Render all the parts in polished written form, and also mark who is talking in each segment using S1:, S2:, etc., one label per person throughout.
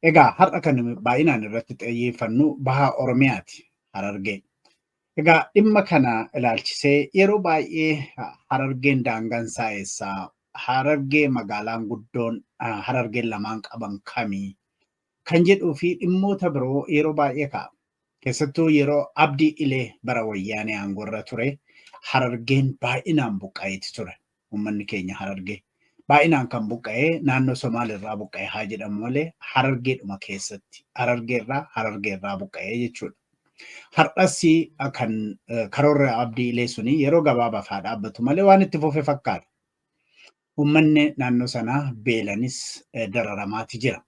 S1: Egaa har'a kan baay'inaan irratti xiyyeeffannu baha Oromiyaati Harargee. Egaa dhimma kana ilaalchisee yeroo baay'ee Harargeen daangaan isaa eessaa? Harargee magaalaan guddoon Harargeen lamaan qaban kamii? Kan jedhuu fi dhimmoota biroo yeroo baay'ee ka'a. Keessattuu yeroo Abdii Ilee bara wayyaanee aangoorra ture Harargeen baay'inaan buqqa'eeti ture. Uummanni keenya Harargee. Baay'inaan kan buqqa'ee naannoo Somaalirraa buqqa'ee haa jedhamu malee Harargeedhuma keessatti Harargeerraa buqqa'ee jechuudha. Har'as kan karoora Abdii Ilee suni yeroo gabaabaaf haa dhaabbatu malee waan itti fufe fakkaata. Uummanni naannoo sanaa beelanis dararamaati jira.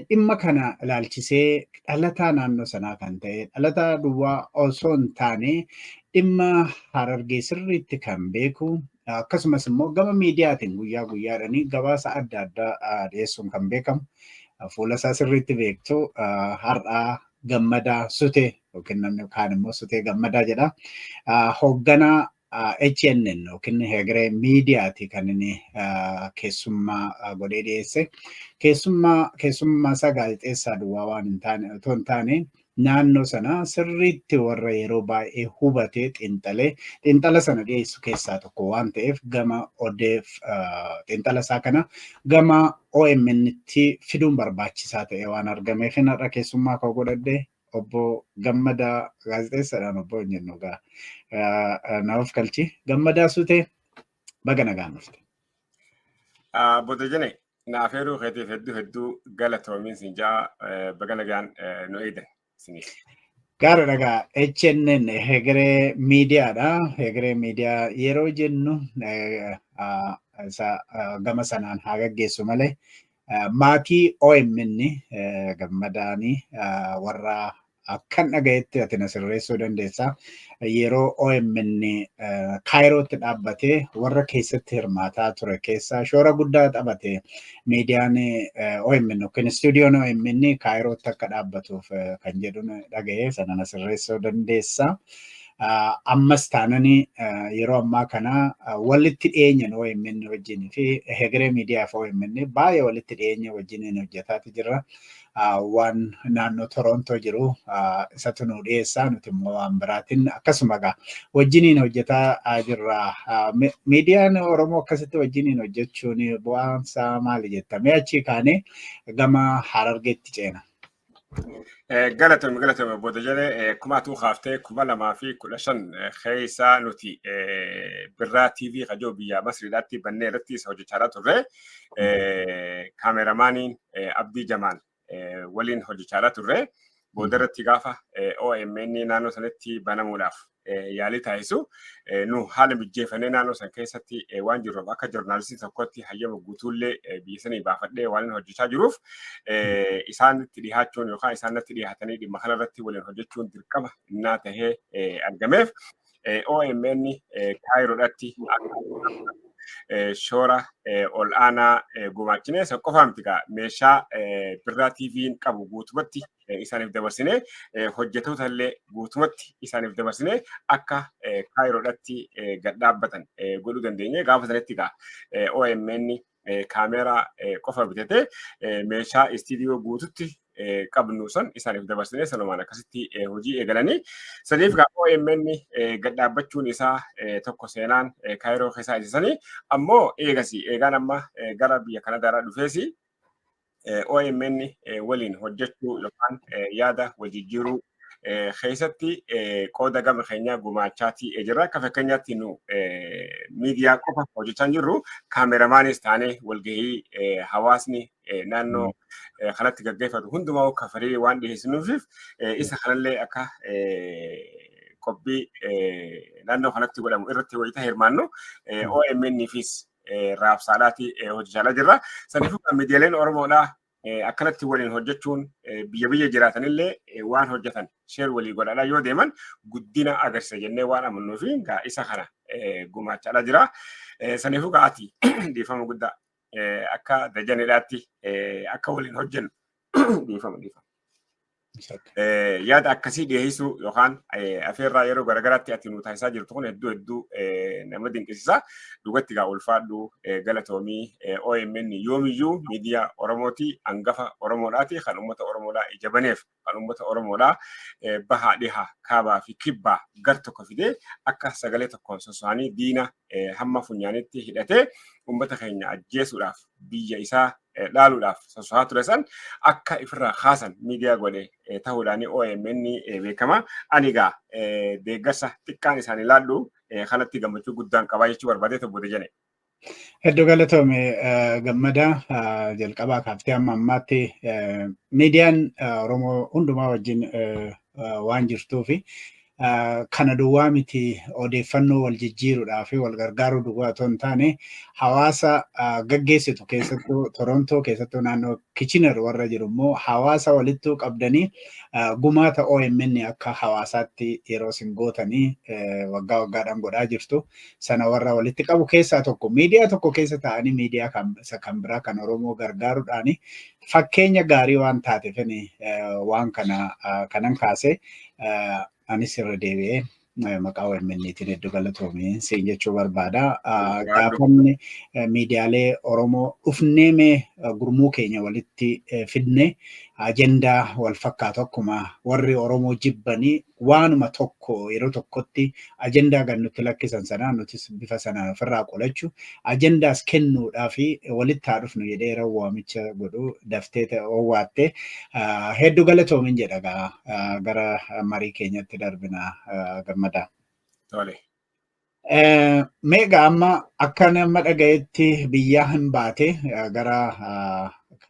S1: Dhimma kana ilaalchisee dhalataa naannoo sanaa kan ta'e dhalataa duwwaa osoo hin taane dhimma Harargee sirriitti kan beeku akkasumas immoo gama miidiyaatiin guyyaa guyyaadhaan gabaasa adda addaa dhiyeessuun kan beekamu fuula isaa sirriitti beektu har'aa Gammadaa Sutee yookiin namni kaan immoo Sutee Gammadaa jedha. Hoogganaa HNN yookiin Hegeree miidiyaati kan inni keessummaa godhee dhiyeesse. Keessummaa isaa gaazexeessaa duwwaa waan otoo hin taane naannoo sana sirriitti warra yeroo baay'ee hubatee xiinxala sana dhiyeessu keessaa tokko waan ta'eef gama xiinxala isaa kana gama OMN'tti fiduun barbaachisaa ta'e waan argameef har'a keessummaa koo godhadhee obbo Gammadaa gaazexeessaadhaan obbo hin jennu naaf galchi. Gammadaa Sutee baga nagaan dhufte.
S2: Boda jene naafeeruu keetiif hedduu galatoomiin siin jaa baga nagaan nu eedan siniif.
S1: Gaara dhagaa HNN Hegeree miidiyaadha. Hegeree miidiyaa yeroo jennu gama sanaan haa gaggeessu malee maatii OMN Gammadaanii warra akkan dhagayetti ati na sirreessuu dandeessaa. Yeroo OMN Kaayirootti dhaabbatee warra keessatti hirmaataa ture keessaa shoora guddaa taphate miidiyaan OMN yookiin istuudiyoon OMN Kaayirootti akka dhaabbatuuf kan jedhu dhaga'ee sana na sirreessuu dandeessaa. Ammas taananii yeroo ammaa kana walitti dhiyeenyan OMN wajjin fi Hegeree miidiyaa fi OMN baay'ee walitti dhiyeenya wajjin hojjetaati jirra. Waan naannoo Torontoo jiru isatu nu dhiyeessaa nuti immoo waan biraatiin akkasuma wajjiniin hojjetaa jirra. Miidiyaan Oromoo akkasitti wajjiniin hojjechuun bu'aan isaa maali jettamee achii kaanee gama Harargeetti ceena.
S2: Galatoomi booda jedhee kumaatuu kaaftee 2015 keessa nuti Birraa TV Qajoo biyya Masriidhaatti bannee irratti isa hojjechaa turre kaameramaaniin Abdii Jamaal waliin hojjechaa turre booda irratti gaafa OMN naannoo sanatti banamuudhaaf yaalii taasisu nu haala mijeeffannee naannoo san keessatti waan jiruuf akka joornaalistii tokkotti hayyama guutuullee biyya sanii baafadhee waan hojjechaa jiruuf isaanitti dhihaachuun yookaan isaanitti dhihaatanii dhimma kanarratti waliin hojjechuun dirqama innaa tahee argameef OMN Kaayiroodhaatti shoora ol aanaa gumaachinee isa qofaa miti meeshaa Birraa TV'n qabu guutumatti isaaniif dabarsinee hojjetoota illee guutumatti isaaniif dabarsinee akka Kaayiroodhaatti gad dhaabbatan godhuu dandeenye gaafa sanatti OMN kaameeraa qofa bitatee meeshaa istiidiyoo guututti qabnu san isaaniif dabarsinee sanumaan akkasitti hojii eegalanii saniif OMN gad dhaabbachuun isaa tokko seenaan Kaayiroo keessaa isisanii ammoo eegaan amma gara biyya Kanadaadhaa dhufeesi OMN waliin hojjechuu yookaan yaada wajjijjiiruu keessatti qooda gama keenyaa gumaachaatii jirra. Akka fakkeenyaatti nu miidiyaa qofa hojjechaa jirru kaameramaanis taanee walgahii hawaasni naannoo kanatti gaggeeffatu hundumaa kafalee waan dhiyeessinuuf isa kanallee akka qophii naannoo kanatti godhamu irratti wayita hirmaannu OMN'fis raabsaadhaati hojjechaa jirra. Saniifuu miidiyaaleen Oromoodhaa akkanatti waliin hojjechuun biyya jiraatanillee waan hojjetan sheer walii godhadhaa yoo deeman guddina agarsiisa jennee waan amannuuf isa kana gumaachaa jira. Saniifuu ati dhiifama guddaa akka dajaneedhaatti akka waliin hojjennu dhiifama. yaada akkasii dhiyeessuu yookaan afeerraa yeroo garagaraatti ati nu taasisaa jirtu kun hedduu nama dinqisiisa. Dhugatti gaa ulfaadhu galatoomii OMN yoomiyyuu miidiyaa Oromooti hangafa Oromoodhaati kan uummata Oromoodhaa ijabaneef kan uummata Oromoodhaa bahaa dhihaa kaabaa fi kibbaa gar tokko fidee akka sagalee tokkoon soso'anii diina hamma funyaanitti hidhatee uummata keenya ajjeesuudhaaf biyya isaa dhaaluudhaaf soso'aa ture san akka ifirraa kaasan miidiyaa godhe ta'uudhaan OMN beekama. Ani gaa deeggarsa xiqqaan isaanii laadhu kanatti gammachuu guddaan qabaa jechuu barbaadee tokko jenne.
S1: Hedduu galatoome Gammadaa jalqabaa kaaftee amma ammaatti miidiyaan Oromoo hundumaa wajjin waan jirtuufi kana duwwaa miti odeeffannoo wal jijjiiruudhaa fi wal gargaaruu duwwaa otoo hin taane hawaasa gaggeessitu keessattuu Torontoo keessattuu naannoo Kitchener warra jiru immoo hawaasa walittuu qabdanii gumaata OMN akka hawaasaatti yeroo isin gootanii waggaa waggaadhaan godhaa jirtu sana warra walitti qabu keessaa tokko miidiyaa tokko keessa ta'anii miidiyaa kan biraa kan Oromoo gargaaruudhaan fakkeenya gaarii waan taateef waan kanan kaasee anis irra deebi'ee maqaa OMN'tiin hedduu galatoomii siin jechuu barbaada. Gaafanni miidiyaalee Oromoo dhufnee gurmuu keenya walitti fidne ajendaa wal fakkaatu akkuma warri Oromoo jibbanii waanuma tokko yeroo tokkotti ajendaa kan nutti lakkisan sanaan nutis bifa sanaan ofirraa qolachuu ajendaas kennuudhaa fi walitti haa dhufnu jedhee yeroo waamicha godhu daftee owwaatte hedduu galatoomin jedha gara marii keenyatti darbina Gammadaa.
S2: Tole.
S1: Meeqa amma akka nama dhagayetti biyyaa hin baate gara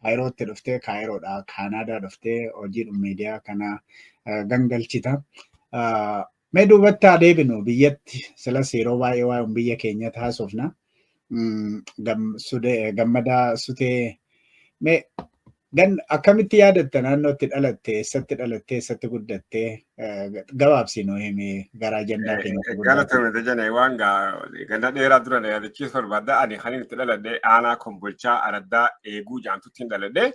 S1: Kaayirootti dhuftee Kaayiroodhaa Kaanaadaa dhuftee hojii miidiyaa kana gangalchita. Mee duubatti haa deebinu biyyatti silas yeroo baay'ee waa'ee biyya keenya taasifna. Gammadaa Sutee mee akkamitti yaadatta naannootti dhalatte eessatti guddatte gabaabsi nuu himi gara ajandaa keenya.
S2: Galatoomi jenne waan ganda dheeraa dura na yaadachiisu barbaada ani kan itti dhaladhe aanaa Kombolchaa Araddaa Eeguu jaamtutti dhaladhe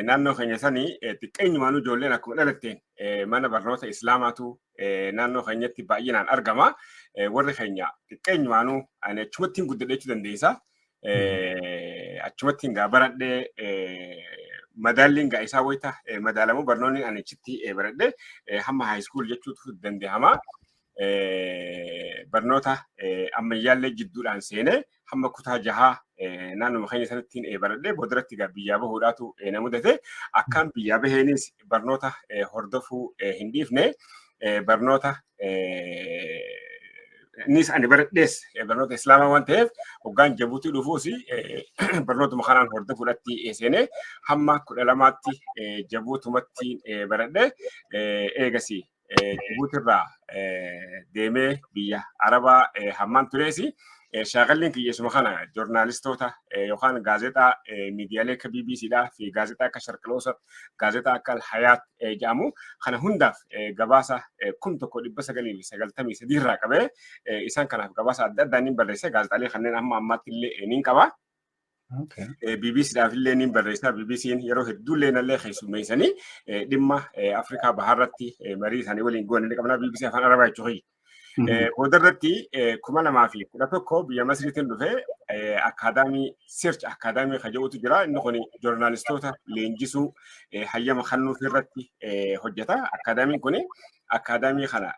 S2: naannoo keenya sanii xiqqeenyumaan ijoolleen akkuma dhalatteen mana barnoota Islaamaatu naannoo keenyatti baay'inaan argama. Warri keenya xiqqeenyumaan ani achumatti guddadhee jechuu dandeessa. Achumatti baradhee madaalliin isaa wayita madaalamu barnoonni ani achitti baradhee hamma high school jechuutu danda'ama. Barnoota ammayyaallee jidduudhaan seenee hamma kutaa jahaa naannoo keenya sanatti baradhee boodaratti biyyaa bahuudhaatu na mudate. Akkaan biyyaa baheenis barnoota hordofuu hin dhiifne barnoota nis ani baradhees barnoota Islaamaa waan ta'eef hoggaan Jabuutii dhufuus barnootuma kanaan hordofuudhaatti seenee hamma 12tti Jabuutumatti baradhee eegasii Jabuutirraa deemee biyya Arabaa hammaan tureesi. Shaakalliin kiyyeessuma kana joornaalistoota yookaan gaazexaa miidiyaalee akka BBCdhaa fi gaazexaa akka Sharqiloosa gaazexaa akka Hayaat jedhamu kana hundaaf gabaasa 1993 irraa qabee isaan kanaaf gabaasa adda addaa ni barreessa gaazexaalee kanneen amma ammaatti illee ni qaba. BBCdhaaf illee ni barreessa BBC'n yeroo hedduullee nallee keessummeessanii dhimma Afrikaa baharratti marii isaanii waliin goonee qabna BBC afaan Arabaa jechuudha. Odarratti 2011 biyya Masriitiin dhufee akaadaamii search akaadaamii kajaa'utu jira. Inni kun joornaalistoota leenjisuu hayyama kennuuf irratti hojjeta. Akaadaamiin kun akaadaamii kana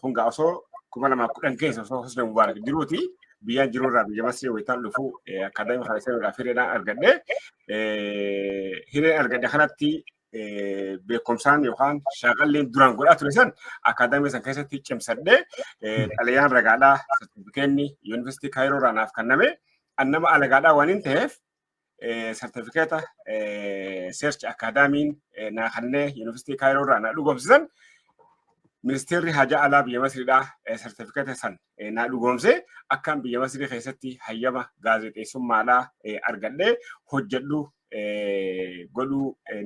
S2: hunga osoo 2010 keessa osoo Husni Mubaarak jiruuti biyyaan jiruurraa biyya Masrii wayitaan dhufu akaadaamii kana seenuudhaaf hiriiraan argadhe. Hiriiraan argadhe kanatti beekumsaan yookaan shaakalleen duraan godhaa ture san akaadaamii san keessatti cimsadhee xalayaan ragaadhaa sartifikeetni yuunivarsiitii Kaayiroo naaf kenname annama alagaadhaa waan hin ta'eef sartifikeeta search akaadaamiin naa kennee yuunivarsiitii Kaayiroo naa dhugoomsisan ministeerri hajaa alaa biyya Masriidhaa sartifikeeta san naa dhugoomse akkaan biyya Masrii keessatti hayyama gaazexeessummaadhaa argadhee hojjedhu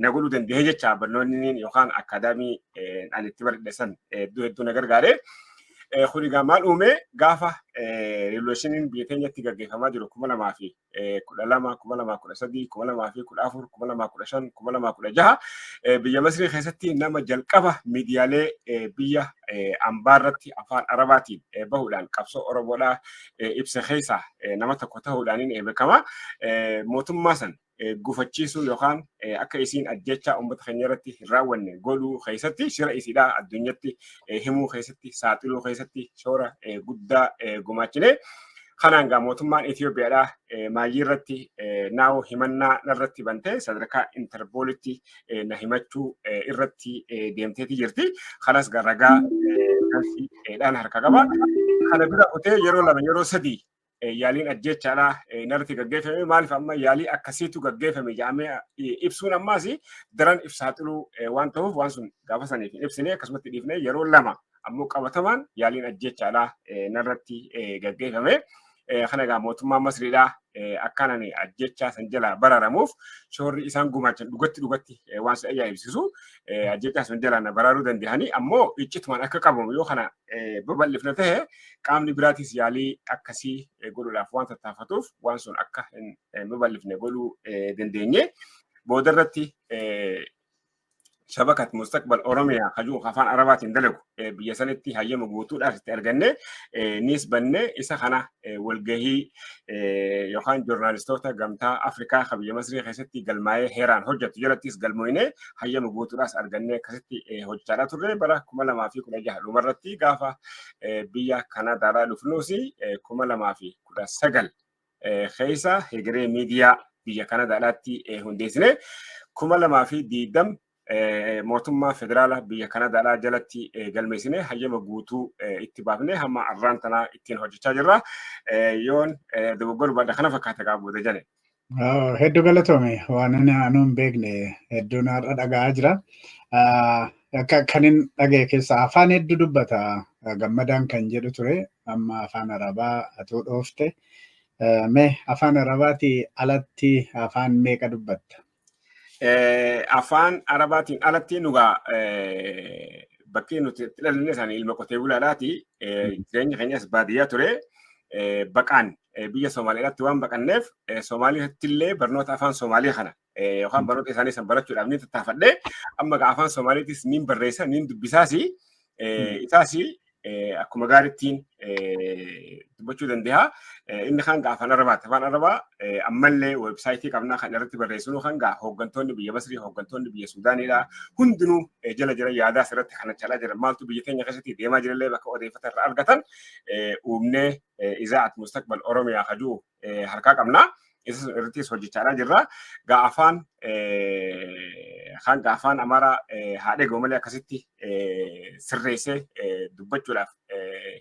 S2: na godhuu danda'ee jecha barnoonni yookaan akaadaamii ani itti baradhe san hedduu na gargaare. Kuni maal uume gaafa revolushiniin biyya keenyatti gaggeeffamaa jiru 2012, 2013, 2014, 2015, 2016 biyya Masrii keessatti nama jalqaba miidiyaalee biyya ambaarratti afaan Arabaatiin bahuudhaan qabsoo Oromoodhaa ibsa keessa nama tokko ta'uudhaan beekama. Mootummaa san gufachiisuu yookaan akka isiin ajjechaa uummata keenya irratti hin raawwanne godhuu keessatti shira isiidhaa addunyatti himuu keessatti saaxiluu keessatti shoora guddaa gumaachine. Kanaan gaa mootummaan Itoophiyaadhaa maayii irratti naa'u himannaa irratti bantee sadarkaa Interpoolitti na himachuu irratti deemteeti jirti. Kanas ragaa dhaan harka qaba. Kana bira kutee yeroo lama yeroo sadii yaaliin ajjechaadhaa narratti gaggeeffame. Maaliif amma yaalii akkasiitu gaggeeffame jedhamee ibsuun ammaas daran ibsaaxiluu waan ta'uuf waan sun gaafa saniif hin ibsine akkasumatti dhiifne yeroo lama ammoo qabatamaan yaaliin ajjechaadhaa narratti gaggeeffame. Kana egaa mootummaan Masriidhaa akkanaan ajjechaa san jala baraaramuuf shoorri isaan gumaachan dhugatti waan isa ajaa'ibsiisu ajjechaa san jala na baraaruu danda'anii ammoo iccitumaan akka qabamu yoo kana babal'ifna ta'e qaamni biraatis yaalii akkasii godhuudhaaf waan tattaafatuuf waan sun akka hin babal'ifne godhuu dandeenye boodarratti shabakat mustaqbal Oromiyaa hajuu afaan Arabaatiin dalagu biyya sanitti hayyama guutuudhaaf itti arganne nis banne isa kana walgahii yookaan joornaalistoota gamtaa Afrikaa kan biyya Masrii keessatti galmaa'ee heeraan hojjetu jalattis galmoyne hayyama guutuudhaas arganne akkasitti hojjechaadhaa turre bara 2016 dhumarratti gaafa biyya Kanadaadhaa dhufnuus 2019 keessa hegeree miidiyaa biyya Kanadaadhaatti hundeessine 2020 mootummaa federaalaa biyya Kanadaadhaa jalatti galmeessine hayyama guutuu itti baafne hamma arraan tanaa ittiin hojjechaa jirra. Yoon dogoggora badda kana fakkaata qabu jane.
S1: Hedduu galatoome waan ani anuun beekne hedduun har'a dhaga'aa jira. Kan hin dhaga'e keessa afaan hedduu dubbata gammadaan kan jedhu ture amma afaan Arabaa atuu dhoofte. Mee afaan Arabaati alatti afaan meeqa dubbatta?
S2: Afaan Arabaatiin alatti nugaa bakkee nuti dhalinne isaanii ilma qotee bulaadhaati. Jireenya keenyas baadiyyaa ture. Baqaan biyya Somaaliidhaatti waan baqanneef Somaaliitti illee barnoota afaan Somaalii kana yookaan barnoota isaanii san barachuudhaaf ni tattaafadhe. Amma afaan Somaaliitis niin barreessa niin dubbisaasi. Isaasi akkuma gaarittiin dubbachuu danda'a. Inni kan afaan Arabaati. Afaan Arabaa ammallee weebsaayitii qabnaa kan irratti barreessinu kan hooggantoonni biyya Masrii, hooggantoonni biyya Suudaaniidhaa hundinuu jala jira yaadaa asirratti kana caalaa jira. Maaltu biyya keenya keessatti deemaa jirallee bakka odeeffata irraa argatan uumnee izaa'at mustaqbal Oromiyaa hajuu harkaa qabnaa. Isa irrattis hojjechaadhaa jirra. Afaan Amaaraa haadha goomalee akkasitti sirreessee dubbachuudhaaf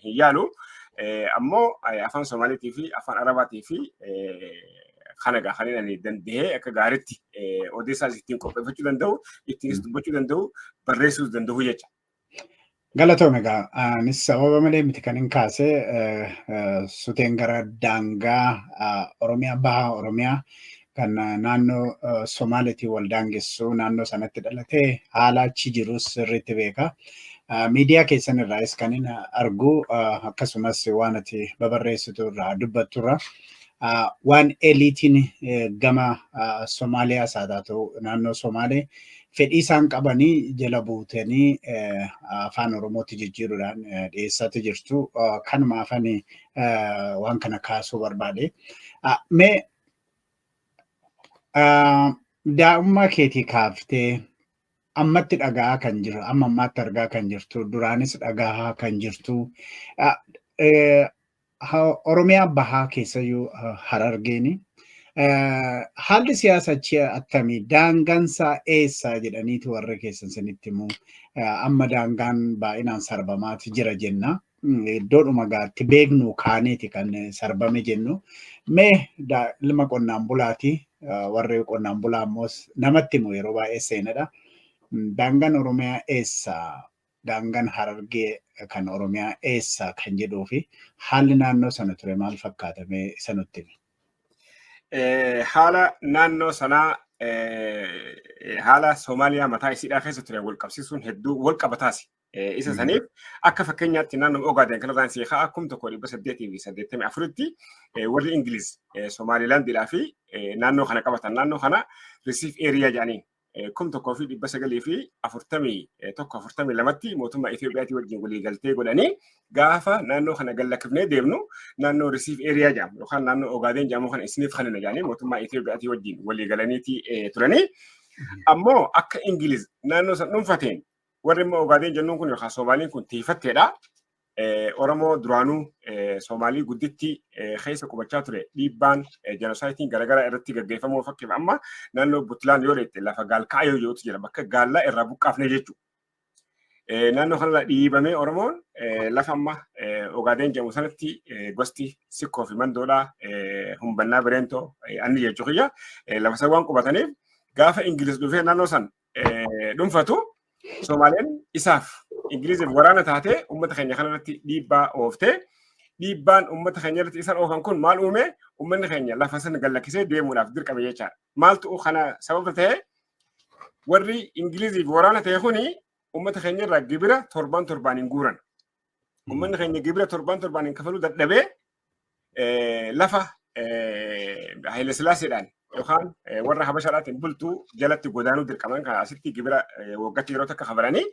S2: hin yaalu. Ammoo afaan Somaaliitii fi afaan Arabaatii fi kana kan danda'ee akka gaariitti odeessaas ittiin qopheeffachuu danda'u, ittiinis dubbachuu danda'u, barreessuus danda'u jecha.
S1: Galatoome egaa anis sababa malee miti kan hin kaase suteen gara daangaa Oromiyaa bahaa Oromiyaa kan naannoo Somaaliitii wal daangessu naannoo sanatti dhalatee haala achi jirus sirriitti beeka. Miidiyaa keessan irraas kan hin argu akkasumas waan ati babarreessitu irraa dubbattu irraa waan eliitiin gama Somaaliyaas haa ta'u naannoo Somaalee fedhii isaan qabanii jala buutanii afaan Oromootti jijjiiruudhaan dhiyeessaatti jirtu. Kanumaaf ani waan kana kaasuu barbaade. Mee daa'ummaa keetii kaaftee ammatti dhagaa kan jiru, amma ammaatti argaa kan jirtu, duraanis dhagaa kan jirtu. Oromiyaa bahaa keessayyuu Harargeeni. Haalli siyaasa achi attamii daangaansaa eessaa jedhaniitu warra keessan sanitti immoo amma daangaan baay'inaan sarbamaati jira jenna. Iddoodhuma gaatti beeknu kaaneeti kan sarbame jennu. Mee ilma qonnaan bulaati warri qonnaan bulaa immoo namatti immoo yeroo baay'ee seenadha. Daangaan Oromiyaa eessaa? Daangaan Harargee kan Oromiyaa eessaa kan jedhuu fi haalli naannoo sana ture maal fakkaatame isa nutti himi?
S2: Haala naannoo sanaa haala Somaaliyaa mataa isiidhaa keessa ture wal qabsiisuun hedduu wal qabataasi. isa saniif akka fakkeenyaatti naannoo Ogaden kanarraan seeqaa akkum tokko 884tti warri Ingiliz Somaalilaandidhaa fi naannoo kana qabatan naannoo kana receive area jedhaniin kum tokkoo fi 941 mootummaa Itoophiyaatii wajjin walii galtee godhanii gaafa naannoo kana gallakifnee deemnu naannoo receive area jedhamu yookaan naannoo Ogaden jedhamu kana isiniif kanina jedhanii mootummaa Itoophiyaatii wajjin walii galaniitii turanii ammoo akka Ingiliz naannoo san dhuunfateen warri immoo Ogaden jennuun kun yookaan Soomaaliin kun tiifatteedha. Oromoo duraanuu Soomaalii gudditti keessa qubachaa ture dhiibbaan jenosaayitiin garaagaraa irratti gaggeeffamuu fakkeef amma naannoo Puntland yoo deette lafa gaalkaayoo yootu jira bakka gaallaa irraa buqqaafne jechuudha. Naannoo kanarraa dhiibamee Oromoon lafa amma Ogaden jedhamu sanatti gosti Sikkoo fi Mandoodhaa Humbannaa Bireentoo anni jechuu kiyya lafa san waan qubataniif gaafa Ingiliz dhufee naannoo san dhuunfatu Soomaaliyaan isaaf Ingiliziif waraana taatee uummata keenya kanarratti dhiibbaa ooftee dhiibbaan uummata keenya irratti isaan oofan kun maal uume uummanni keenya lafa sana gallakkisee deemuudhaaf dirqame jechaadha. Maaltu kana sababa ta'e warri Ingiliziif waraana ta'e kuni uummata keenya irraa gibira torban hin guuran. Uummanni keenya gibira torban hin kafaluu dadhabee lafa Haile Sillaaseedhaan yookaan warra Habashaadhaatiin bultuu jalatti godaanuu dirqaman kan asitti gibira waggaatti yeroo takka kafalanii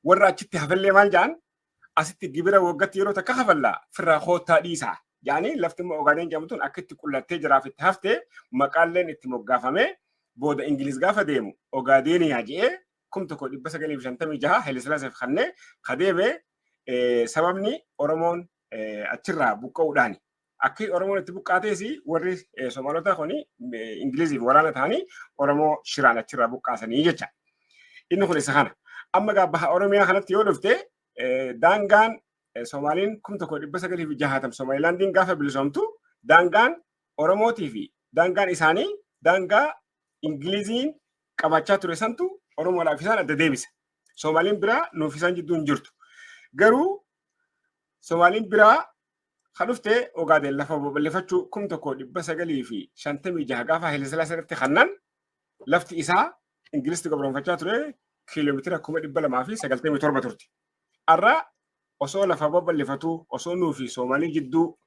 S2: warra achitti hafallee maal jedhan asitti gibira waggaatti yeroo takka kafallaa firraa koottaa dhiisaa jedhanii lafti immoo Ogaden jedhamtuun akka itti qullattee jiraaf itti haftee maqaalleen itti moggaafamee booda Ingiliz gaafa deemu Ogadeniyaa jedhee 1956 Haile Sillaaseef kannee kadeemee sababni Oromoon achirraa buqqa'uudhaani. Akki Oromoon itti buqqaateesi warri Soomaalota kuni Ingiliziif waraana ta'anii Oromoo shiraan achirraa buqqaasanii jecha. Inni kun isa kana. Amma baha Oromiyaa kanatti yoo dhufte daangaan Soomaaliin 1960 Somaalilaandiin gaafa bilisoomtu daangaan Oromootii fi daangaan isaanii daangaa Ingiliziin qabachaa ture santu Oromoodhaaf isaan adda deebisa. Soomaaliin biraa nuuf isaan jidduu hin jirtu. Garuu Soomaaliin biraa خلفته وقاعد لفه بلفتشو كم تكو بس قالي في شنتمي جه قافة هي السلاسة رتي خنن لفت إساء إنجليز تقبلون فتشاتره كيلومتر كم دبلا ما في سقلتي متر بترتي الرا وصول لفه بلفتو وصولوا في سومالي جدو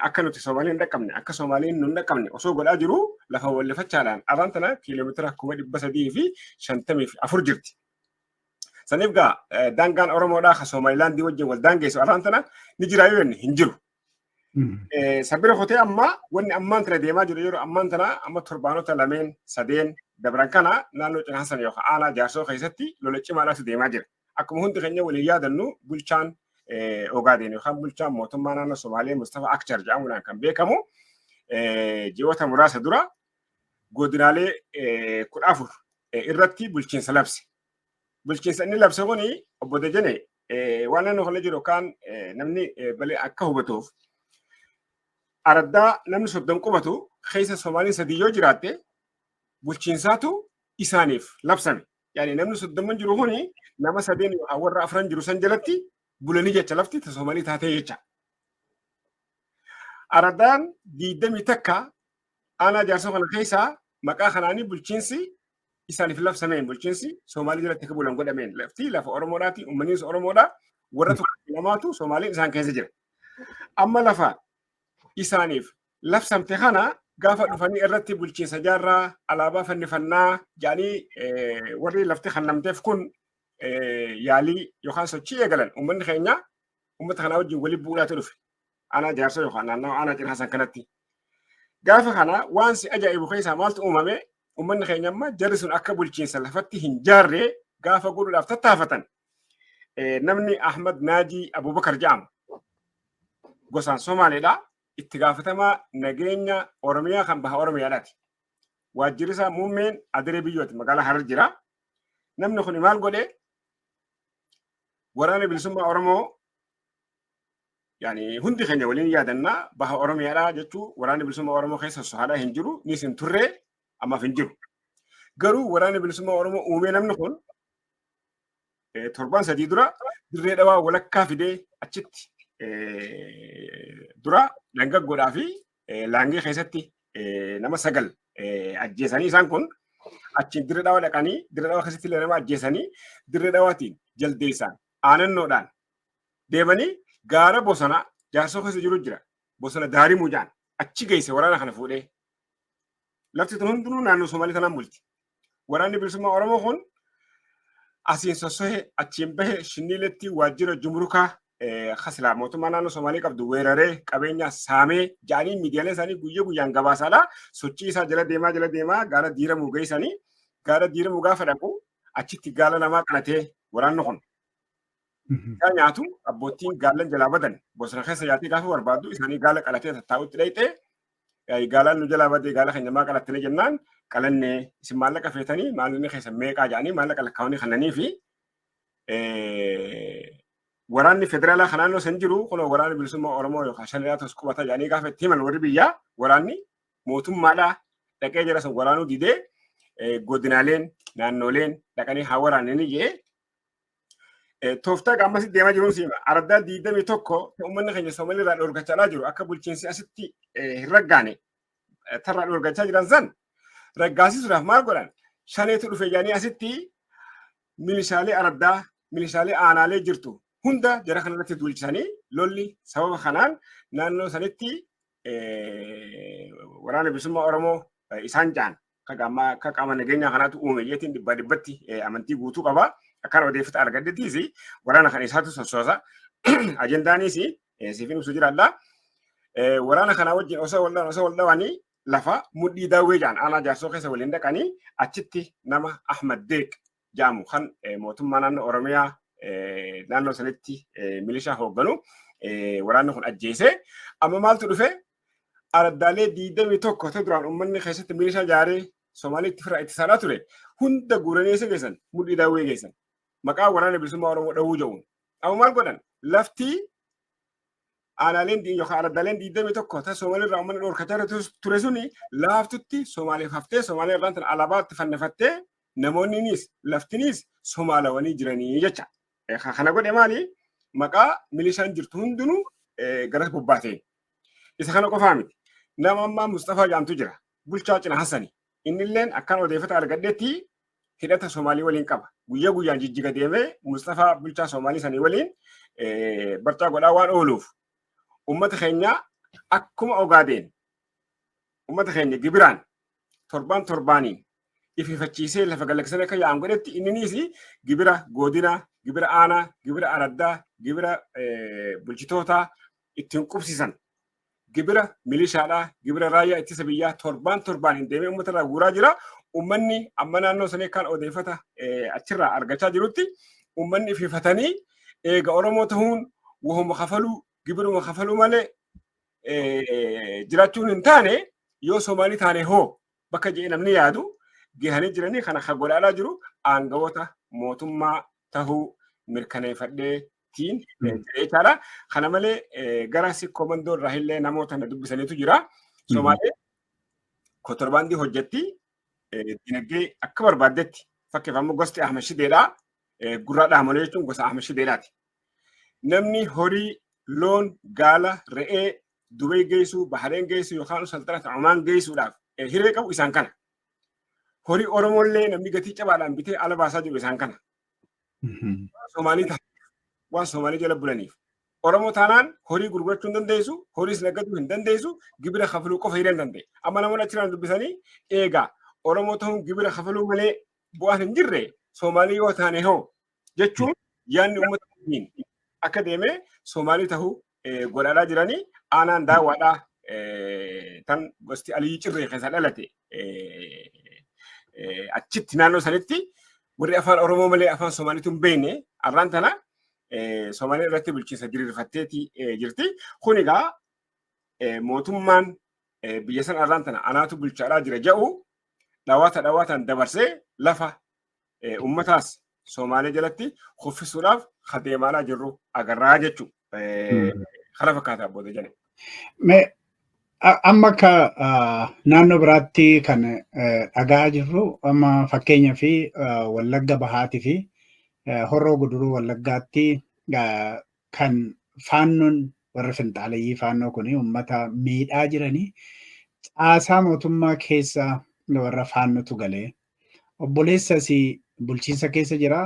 S2: أكنوا تسومالين رقمني أك سومالين نرقمني وصول قل أجرو لفه بلفتشالان أرانتنا كيلومتر كم دبس دي في شنتمي في أفرجرتي سنبقى دانغان أورمو داخل سوماليلاند دي وجه والدانغيس أرانتنا نجرايون هنجرو سبيل خوتي أما وني أمان ترى ديما جريرو أمان تنا أما تربانو تلامين سدين دبران كنا نانو جنحسن يوخا أنا جارسو خيستي لولتشي مالا سديما جر أكم هون تغني وليا دنو بلشان أوغادين يوخا بلشان موتمانا نا سومالي مصطفى أكتر جامونا كان بيكمو جيوتا مراسة دورا قدرالي كل أفر إرتي بلشين سلابسي بلشين سني لابسوني أبو دجني وانا نخلي جرو كان نمني بلي أكه بتوف أردا نمن صدام قبته خيسة سومالي سديو جراته بولشينساتو إسانيف لبسامي يعني نمن صدام من جروهوني نما سدين أور أفران جروسان جلتي بولني جت لفتي تسومالي تحته يجا أردان دي دمي تكا أنا جالسون على خيسة مكان خناني بولشينسي إسانيف لبسامين بولشينسي سومالي جلتي كبولن قد أمين لفتي لف أورموراتي أمنيس أورمورا ورتو لماتو سومالي إنسان كيسة جر أما لفا إسانيف لفسم تخانا قافة نفني إرتي بلشين سجارة على بافا نفنا يعني وري لفتي خنم تفكون يالي يوخان سوتشي يقلن ومن خينيا ومتخنا وجه ولي بولا تلف أنا جارسو يوخان أنا جن حسن كنتي قافة خنا وانسي أجا إبو خيسا مالت أمامي ومن خينيا ما جرسون أكا بلشين سلفتي هنجاري قافة قولوا لفتة تافتن نمني أحمد ناجي أبو بكر جام قصان سومالي لا اتقافتما نجينا أورميا خم بها أورميا لاتي واجرسا مومين أدري بيوت مقالة هرجرا نمن خني مال قولي وراني بالسمة أورمو يعني هندي خنيا ولين يادنا بها أورميا لا جتو وراني بالسمة أورمو خيس الصحراء هنجرو نيسن ترى أما فنجرو قالوا وراني بالسمة أورمو أومي نمن خن تربان سديدرا دري دوا ولا كافيدي أشت درا لانجا غورافي لانجي خيستي نما سغل اجيساني سانكون اچين دردا ولا كاني دردا خيستي لما اجيساني دردا واتين جلديسان aanannoodhaan deemanii gaara bosonaa jaarsoo keessa jiru jira. Bosona daarii muujaan achi geesse waraana kana fuudhee. Lafti tun hundinuu naannoo Somaalii tanaan bulti. Waraanni bilisummaa Oromoo kun asiin sossohee achiin bahe Shinniiletti waajjira jumrukaa kasilaa mootummaa naannoo Somaalii qabdu weeraree qabeenya saamee jaanii miidiyaalee isaanii guyyaa guyyaan gabaasaadha. Sochii isaa jala deemaa gaara diiramuu geessanii gaara diiramuu gaafa dhaqu achitti gaala namaa qalatee waraanni kun. Yaa nyaatu abbootiin gaalan jalaa badan bosona keessa yaatii gaafa barbaaddu isaanii gaala qalatee tattaa'utti dhayxee gaalaan nu jalaa badee gaala keenya maa qalattee jennaan qalannee isin maallaqa feetanii maallaqni keessa meeqaa jedhanii maallaqa lakkaa'anii kannanii fi waraanni federaalaa kan naannoo san jiru kun waraanni bilisummaa Oromoo yookaan shanirraa tos qubata jedhanii gaafa itti himan warri biyyaa waraanni mootummaadhaa dhaqee jira san waraanuu didee godinaaleen naannoleen dhaqanii haa waraananii jee tooftaa qaammasitti deemaa jiruun siima araddaa 21 uummanni keenya Somaalii irraa dhorgachaa jiru akka bulchiinsi asitti hin raggaane tarraa dhorgachaa jiran san raggaasisuudhaaf maal godhan shaneetu dhufe jedhanii asitti milishaalee araddaa milishaalee aanaalee jirtu hunda jara kanarratti duulchisanii lolli sababa kanaan naannoo sanitti waraana bilisummaa Oromoo isaan jaan akka qaama nageenyaa kanaatu uume jeetiin dhibbatti amantii guutuu qaba. Akkaan odeeffata argaddeettis waraana kan isaatu sossoosa. Ajendaanis siifin ibsu jiraadha. Waraana kanaa wajjin osoo waldhaawanii lafa mudhii daawwee jaan aanaa jaarsoo keessa waliin dhaqanii achitti nama Ahmad Deeq jedhamu kan mootummaa naannoo Oromiyaa naannoo sanitti milishaa hoogganu waraanni kun ajjeese. Amma maaltu dhufe araddaalee 21 ta'e duraan uummanni keessatti milishaa jaaree Somaaliitti fira ittisaadhaa ture hunda guuranii eessa geessan mudhii daawwee geessan. Maqaa waraana bilisummaa Oromoo dhahuu jedhuun. Amma maal godhan lafti aanaaleen yookaan araddaaleen 21 ta'e Somaalii irraa uummanni dhorkachaa ture suni laaftutti Somaaliif haftee Somaalii irraan tan alaabaatti fannifattee namoonninis laftinis Somaalawanii jiranii jecha. Kana godhe maali maqaa milishaan jirtu hundinuu garas bobbaatee. Isa kana qofaa miti. Nama ammaa Mustafaa Jaamtu jira. Bulchaa Cina Hassani. Innilleen akkaan odeeffata argaddeetti hidhata Somaalii waliin qaba. Guyyaa guyyaan jijjiga deemee Mustafaa bulchaa Somaalii sanii waliin barcaa godhaa waan ooluuf uummata keenya akkuma ogaadeen uummata keenya gibiraan torbaaniin ififachiisee lafa galaksanii akka yaa'an godhetti inninis gibira godina, gibira aanaa, gibira araddaa, gibira bulchitootaa ittiin qubsisan. Gibira milishaadhaa, gibira raayyaa ittisa biyyaa torbaaniin deemee uummata irraa guuraa jira. Uummanni amma naannoo sanii kan odeeffata achirraa argachaa jirutti uummanni ififatanii eega Oromoo ta'uun wahuma kafaluu gibiruma kafaluu malee jiraachuun hin taane yoo Somaalii taane hoo bakka jedhee namni yaadu gahanii jiranii kana kan godhaa jiru aangawoota mootummaa tahuu mirkaneeffadhee tiin jechaadha. Kana malee gara komandoo irraa illee namoota na dubbisaniitu jira. Somaalee kontorbaandii hojjetti dinagdee akka barbaaddetti fakkeeffamuu gosti Ahmed Shideedha. Gurraa dhaamolee jechuun gosa Ahmed Shideedhaati. Namni horii loon gaala re'ee Dubai geessuu Bahareen geessuu yookaan Sultanata Omaan geessuudhaaf hiree qabu isaan kana. Horii Oromoollee namni gatii cabaadhaan bitee ala baasaa jiru isaan kana. Somaalii waan Somaalii jala bulaniif. Oromoo taanaan horii gurgurachuu hin dandeessu, horiis naggaduu hin dandeessu, gibira kafaluu qofa hin danda'e. Amma namoonni achirraan dubbisanii eegaa Oromoo ta'uun gibira kafaluu malee bu'aan hin jirre Somaalii yoo taane hoo jechuun yaadni uummata akka deemee Somaalii tahuu godhaa jiranii aanaan daawwaadhaa tan gosti Aliyyi Cirree keessa dhalate achitti naannoo sanitti warri afaan Oromoo malee afaan Somaaliitu hin beekne arraan tana Somaalii irratti bulchiinsa diriirfatteeti jirti. Kun egaa mootummaan biyya san arraan tana anaatu bulchaadhaa jira jedhu dhawaataan dabarsee lafa uummataas Somaalee jalatti kuffisuudhaaf adeemaa jirru agarraa jechuudha. Kana fakkaataa booda jedhame.
S1: Amma akka naannoo biraatti kan dhagaa jirru amma fakkeenyaa fi Wallagga Bahaatii fi Horroo Guduruu Wallaggaatti kan faannoon warra finxaaleyyii faannoo kun uummata miidhaa jiranii caasaa mootummaa keessa warra faannotu galee obboleessas bulchiinsa keessa jira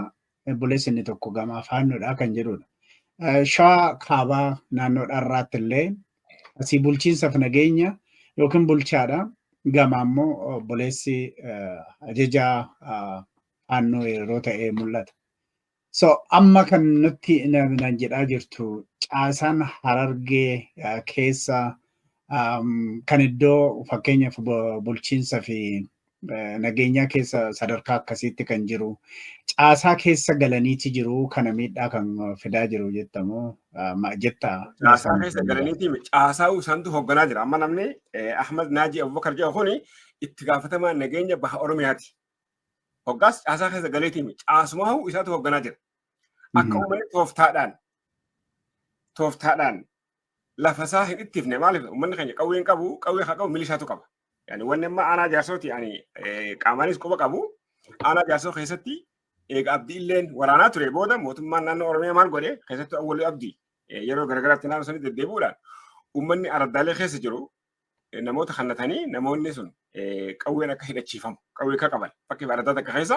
S1: buleessi inni tokko gama faannoodha kan jedhudha. Shawaa kaabaa naannoo dharraatti illee asii bulchiinsaaf nageenya yookiin bulchaadha. Gama ammoo buleessi ajajaa faannoo yeroo ta'e mul'ata. So amma kan nutti nan jedhaa jirtu caasaan Harargee keessa kan iddoo fakkeenyaaf bulchiinsa fi nageenyaa keessa sadarkaa akkasiitti kan jiru caasaa keessa galaniiti jiru kana miidhaa kan fidaa jiru jettamoo jetta.
S2: Caasaa keessa galaniiti caasaa isaantu hoogganaa jira. Amma namni Ahmad Naaji Abubakar jedhu kuni itti gaafatamaa nageenya baha Oromiyaati. Hoggaas caasaa keessa galeetii caasuma isaatu hoogganaa jira. Akka uummanni tooftaadhaan lafa isaa hin ittifne maaliif uummanni keenya qawween qabu qawwee haa qabu milishaatu qaba. Yani wanni amma aanaa jaarsooti qaamaanis quba qabu aanaa jaarsoo keessatti eega abdii illeen waraanaa ture booda mootummaan naannoo Oromiyaa maal godhe keessattuu awwalii abdii yeroo garagaraatti naannoo sanii deddeebi'uudhaan uummanni araddaalee keessa jiru namoota kannatanii namoonni sun qawween akka hidhachiifamu qawwee akka qaban fakkiif araddaa takka keessa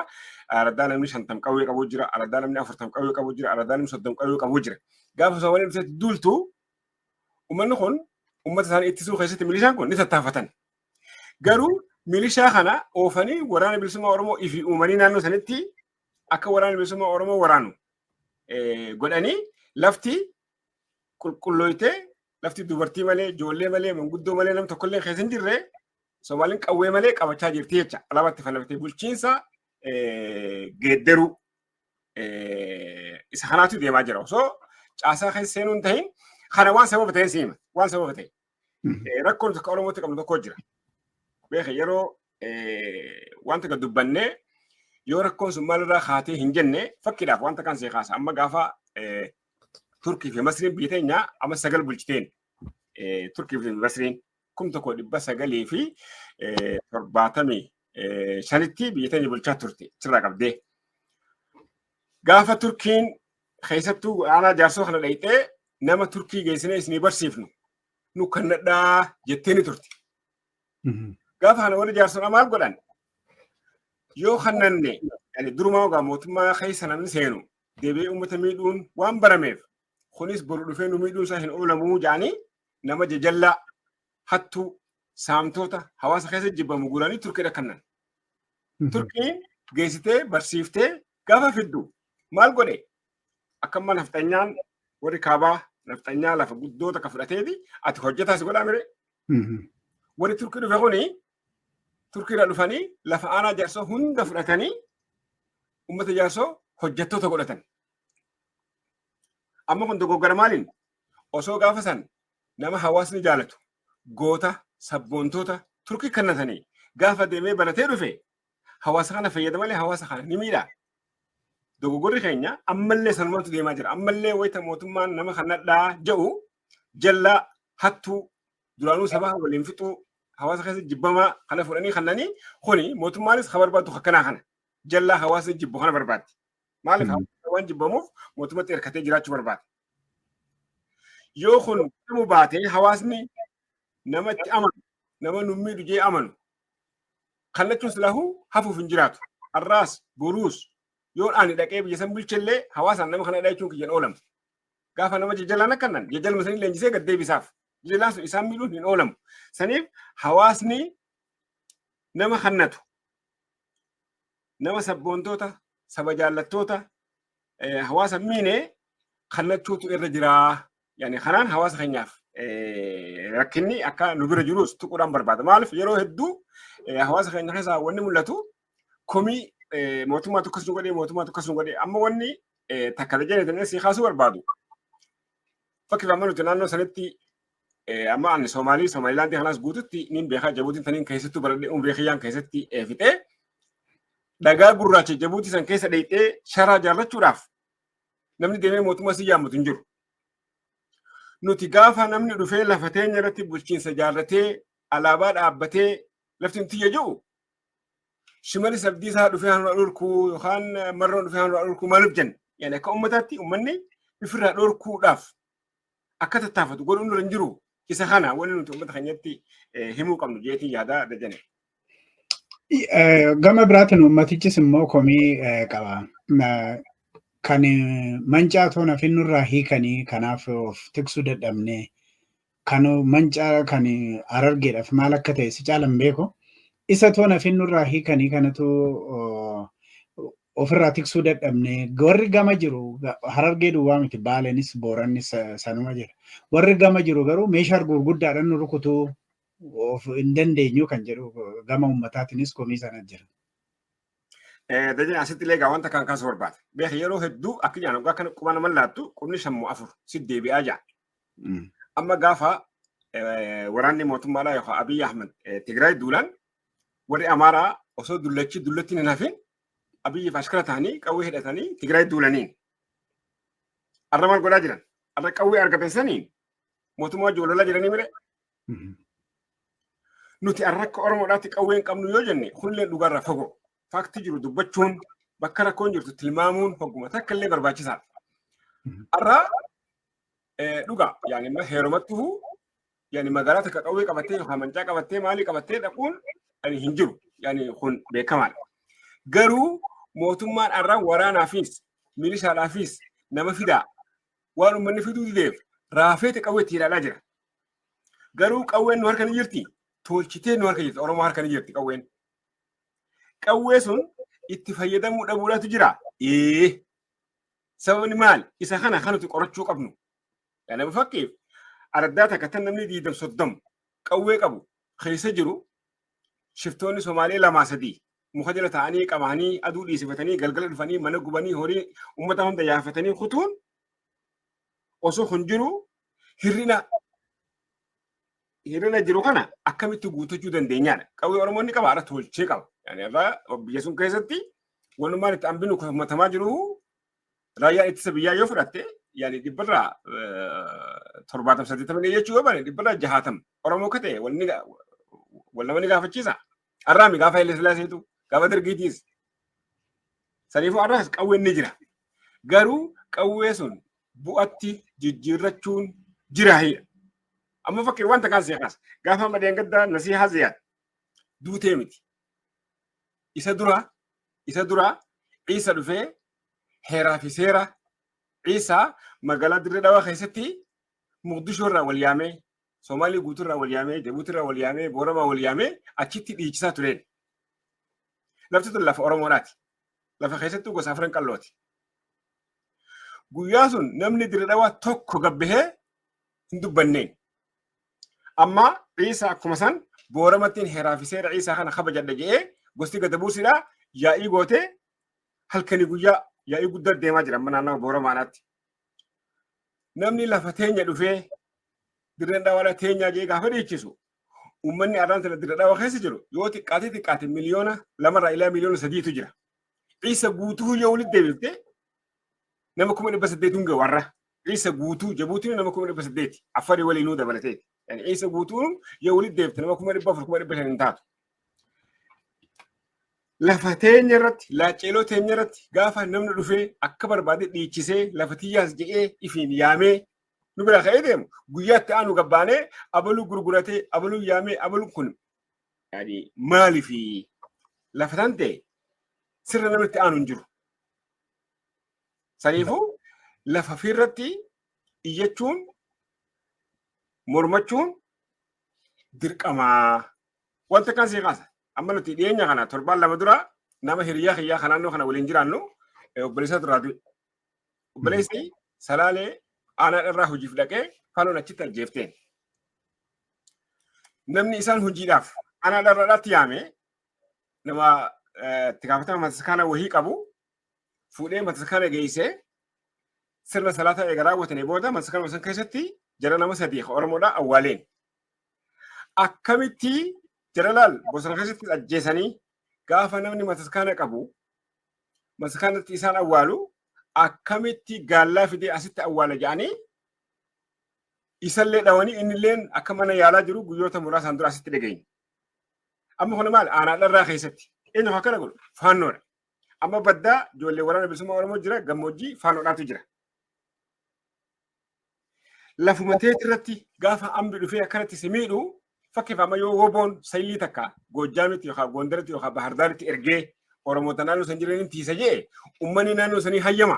S2: araddaa namni 50 qawwee qabu jira araddaa namni 40 qawwee qabu jira araddaa namni 30 qawwee qabu jira gaafa isaan waliin dhufetti duultu uummanni kun uummata isaanii ittisuu keessatti milishaan kun ni tattaafatan garuu milishaa kana oofanii waraana bilisummaa Oromoo ifi uumanii naannoo sanitti akka waraana bilisummaa Oromoo waraanu godhanii lafti qulqullooytee lafti dubartii malee ijoollee malee manguddoo malee nam tokkollee keessa hin jirre Somaaliin qawwee malee qabachaa jirti jecha alaabatti fannaftee bulchiinsa geeddaruu isa kanaatu deemaa jira. So caasaa keessa seenuu hin tahin kana waan sababa ta'een siima waan sababa ta'e rakkoon tokko Oromootti qabnu tokko jira. Beeka yeroo wanta gad dubbannee yoo rakkoon sun maalirraa kaatee hin jenne fakkiidhaaf wanta kan see kaasa amma gaafa Turkii fi Masriin biyya teenyaa amma 9 bulchiteen Turkii fi Masriin 1975 biyya teenya bulchaa turte sirraa qabdee gaafa Turkiin keessattuu aanaa jaarsoo kana dhayxee nama Turkii geessinee isinii barsiifnu nu kannadhaa jettee ni turte. Gaafa kana warri jaarsoo maal godhan yoo kannanne durumaa ogaa mootummaa keessa namni seenu deebi'ee uummata miidhuun waan barameef kunis boru dhufee nu miidhuun isaa hin oolamuu jedhanii nama jajallaa hattuu saamtota hawaasa keessa jibbamu guranii Turkiidha kannan. Turkiin geessitee barsiiftee gaafa fiddu maal godhe akkamma nafxanyaan warri kaabaa nafxanyaa lafa guddoota ka fudhateeti ati hojjetaas godhaa mire. Warri Turkii dhufe kuni Turkiidha dhufanii lafa aanaa jaarsoo hunda fudhatanii uummata jaarsoo hojjettoota godhatan. Amma kun dogoggora maaliin osoo gaafa san nama hawaasni jaalatu goota sabboontoota Turkii kannatanii gaafa deemee baratee dhufe hawaasa kana fayyada malee hawaasa kana ni miidha. Dogoggorri keenya ammallee sanumatu deemaa jira. Ammallee wayita mootummaan nama kannadhaa jedhu jallaa hattuu duraanuu sabaa waliin fixuu hawaasa keessa jibbamaa kana fudhanii kannanii kuni mootummaanis ka barbaadu akkanaa kana jallaa hawaasa jibbu kana barbaaddi. Maaliif waan jibbamuuf mootummatti hirkatee jiraachuu barbaada. Yoo kun namu baatee hawaasni namatti amanu nama nummii dhujee amanu kallachuun silahuu hafuuf hin jiraatu. Arraas boruus yoo ani dhaqee biyya san bulchellee hawaasaan nama kana dhachuun kiyyan oolamu. Gaafa nama jajjallaan akkanaan jajjalma sanii leenjisee gad deebisaaf. Jajjallaan sun isaan miidhuun hin oolamu. Saniif hawaasni nama kannatu nama sabboontoota saba jaallattoota hawaasa miinee kannachuutu irra jiraa. Yani kanaan hawaasa keenyaaf rakkinni akka nu bira jirus tuquudhaan barbaada. Maaliif yeroo hedduu hawaasa keenya keessaa wanni mul'atu komii mootummaa tokkos nu godhee mootummaa tokkos nu godhee amma wanni takka jedhanii si kaasuu barbaadu. Fakkiif amma nuti naannoo sanitti amma ani Somaalilaandii kanaas guututti niin beekaa Jabuutiin taniin keessattuu baradhee umrii kiyyaan keessatti fixee dhagaa gurraacha Jabuutii san keessa dheeyxee sharaa jaarrachuudhaaf namni deemee mootummaa si yaammatu hin jiru. Nuti gaafa namni dhufee lafa teenya irratti bulchiinsa jaarratee alaabaa dhaabbatee lafti nuti jedhu shimali sabdiisaa dhufee hanuma dhorkuu yookaan marroon dhufee hanuma dhorkuu maaliif jenna. Yani akka uummataatti uummanni ifirraa dhorkuudhaaf akka tattaafatu godhuun dura hin jiru. Isa kana wanni nuti uummata keenyatti himuu qabnu jeetii yaada dajane.
S1: Gama biraatiin uummatichis immoo komii qaba. kan mancaa toona finnurraa hiikanii kanaaf of tiksuu dadhabnee kan mancaa kan Harargeedhaaf maal akka ta'e si caalan beeku. Isa toona finnurraa hiikanii kanatu ofirraa tiksuu dadhabnee warri gama jiru Harargee duwwaa miti Baaleenis Boorannis sanuma jira. Warri gama jiru garuu meeshaa gurguddaadhaan nu rukutuu of hin dandeenyu kan jedhu gama uummataatiinis komii sana jira.
S2: Dajeen asitti illee wanta kan kaasuu barbaada. Beeka yeroo hedduu akka jaan waggaa kana quba nama laattu qubni sammuu afur si deebi'aa jaa. Amma gaafa waraanni mootummaadhaa yookaan Abiy Ahmed Tigraay duulaan warri Amaaraa osoo dullatti hin hafin Abiyyiif ashkara ta'anii qawwee hidhatanii Tigraay duulaniin. Arra maal godhaa jiran? Arra qawwee argatan saniin mootummaa joololaa jiranii mire. Nuti arra akka Oromoodhaatti qawwee hin qabnu yoo jenne hunleen dhugaarraa fagoo. Fakti jiru dubbachuun bakka rakkoon jirtu tilmaamuun hogguma takka illee barbaachisaadha. Arraa dhugaa yaani heerumattuu yaani magaalaa takka qawwee qabattee yookaan mancaa qabattee maalii qabattee dhaquun hin jiru yaani kun beekamaadha. Garuu mootummaan arraa waraanaafis milishaadhaafis nama fidaa waan uummanni fiduu dideef raafeete qawweetti hidhaadhaa jira. Garuu qawween nu harka ni jirti tolchitee nu harka jirti Oromoo harka ni jirti qawween. Qawwee sun itti fayyadamuu dhabuudhaatu jira. Sababni maal? Isa kana nuti qorachuu qabnu. Yaani fakkeef addaa takka tan namni 20-30 qawwee qabu keessa jiru shiftoonni Somaalee 2-3 muka jala ta'anii qabanii aduu dhiisifatanii galgala dhufanii mana gubanii horii uummata hunda yaafatanii kutuun osoo kun jiru hirrina jiru kana akkamitti guutachuu dandeenyaadha. Qawwee Oromoonni qaba, haala tolchee qaba. Yani irraa biyya sun keessatti walumaan itti hambinu kummatamaa jiru raayyaan ittisa biyyaa yoo fudhatte yani dhibbarraa 70-80 jechuu yoo bane dhibbarraa 60 Oromoo akka ta'e wal nama ni gaafachiisa. Arraami gaafa Haile Sillaaseetu gaafa Dargiitiis. Saniifuu arraas qawween ni jira. Garuu qawwee sun bu'atti jijjiirrachuun jira. Amma fakkii wanta kan seeqas gaafa madeen gaddaa nasihaa ziyaad duutee miti. Isa dura Isa dhufee heeraa fi seera Isa magaalaa Dirree Dhawaa keessatti Moqdishoo irraa wal yaamee Somaalii guutuu irraa wal yaamee Jabuutii irraa wal yaamee Booramaa wal yaamee achitti dhiichisaa tureen. Lafti tun lafa Oromoodhaati. Lafa keessatti gosa afran qallooti. Guyyaa sun namni Dirree Dhawaa tokko gabbahee hin dubbanneen. Amma Isa akkuma san Booramattiin heeraa fi seera Isa kana kabajadha jedhee gosti gada buusidhaa yaa'ii gootee halkanii guyyaa yaa'ii guddaa deemaa jira amma naannoo Booramaadhaatti. Namni lafa teenya dhufee Dirree Dhawaa teenyaa jee gaafa dhiichisu uummanni arraan tana Dirree Dhawaa keessa jiru yoo xiqqaate miliyoona 2 ilaa miliyoona 3tu jira. Isa guutuu yoo walitti deebiftee nama 800 hunga warra. Isa guutuu Jabuutiin nama 800 Affarii waliinuu dabalatee. Yani Isa guutuun yoo walitti deebifte nama 400 hin taatu. Lafa teenya irratti laaceeloo teenya irratti gaafa namni dhufee akka barbaade dhiichisee lafa tiyyaas jedhee ifiin yaamee nu bira ka'ee deemu guyyaatti aanu gabbaanee abaluu gurguratee abaluu yaamee abaluu kun yaani maaliif lafa tan ta'e sirna namatti aanu hin jiru. Saniifuu lafa fiirratti iyyachuun mormachuun dirqamaa wanta kan seeqaasa. Amma nuti dhiyeenya kana torbaan lama dura nama hiriyaa kiyyaa kanaannoo kana waliin jiraannu obboleessa turaa du'e. Obboleessi Salaalee aanaa irraa hojiif dhaqee faloon achitti ajjeefteen. Namni isaan hojiidhaaf aanaa irraadhaatti yaame nama itti gaafatama mataskaana wahii qabu fuudhee mataskaana geessee sirna salaataa eega raawwatanii booda mataskaana san keessatti jara nama 3 Oromoodhaa awwaaleen. Akkamitti Jalalaal bosona keessatti ajjeesanii gaafa namni mataskaana qabu mataskaanatti isaan awwaalu akkamitti gaallaa fidee asitti awwaala jedhanii isallee dhawanii innilleen akka mana yaalaa jiru guyyoota muraasaan dura asitti dhageenye. Amma kun maal aanaa dharraa keessatti eenyu akkana godhu faannoodha. Amma baddaa ijoollee waraana bilisummaa Oromoo jira gammoojjii faannoodhaatu jira. Lafuma teetii irratti gaafa ambi dhufee akkanatti si miidhu fakkeeffama yoo woboon saayilii takka Goojjaamitti yookaan Gondaritti yookaan Bahardaaritti ergee Oromoota naannoo san jiraniin tiisa jee uummanni naannoo sanii hayyama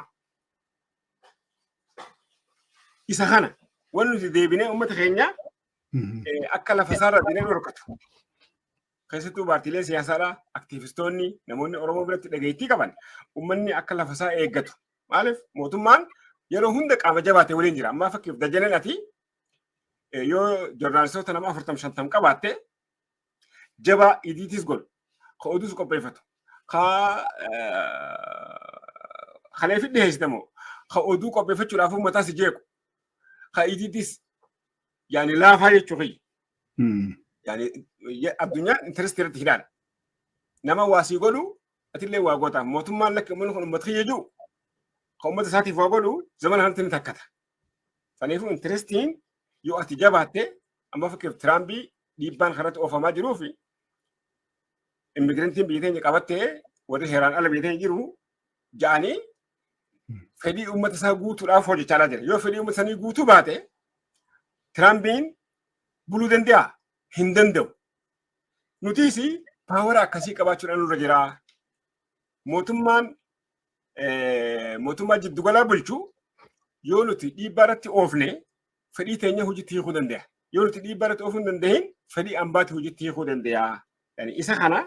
S2: Isa kana waan nuti deebinee uummata keenya akka lafa isaarra dinee dhorkatu. Keessattuu paartiilee siyaasaadhaa aktiivistoonni namoonni Oromoo biratti dhageettii qaban uummanni akka lafa isaa eeggatu. Maaliif mootummaan yeroo hunda qaama jabaate waliin jira. Ammaa fakkiif Dajaneen ati yoo joornaalistoota nama 40-50 qabaatte jabaa idiitis godhu. Ka oduus qopheeffatu. Ka kalee fi dhiheessitamu. Ka oduu qopheeffachuudhaaf uummataa si jeequ. Ka idiitis yaani laafaa jechuu kiyya. Yani addunyaan interest irratti hidhaadha. Nama waa sii godhu atillee waa gootaaf. Mootummaan lakki uummanni kun uummata kiyya jiru. Ka uummata isaatiif waa godhu zamana kanatti ni takkata. Kanaafuu interestiin yoo ati jabaatte amma fakkiif Tiraambii dhiibbaan kanatti oofamaa jiruu fi immigirantiin biyya teenya qabattee warri heeraan ala biyya teenya jiru ja'anii fedhii uummata isaa guutuudhaaf hojjechaa jira. Yoo fedhii uummata sanii guutuu baate Tiraambiin buluu danda'a. Hin danda'u. Nutis paawara akkasii qabaachuudhaan nurra jira. Mootummaa jiddugalaa bulchuu yoo nuti dhiibbaa irratti oofne fedhii teenya hojiitti hiikuu danda'a. Yoo nuti dhiibbaa irratti oofuu hin dandeenye fedhii ambaatti hojiitti hiikuu danda'a. Isa kana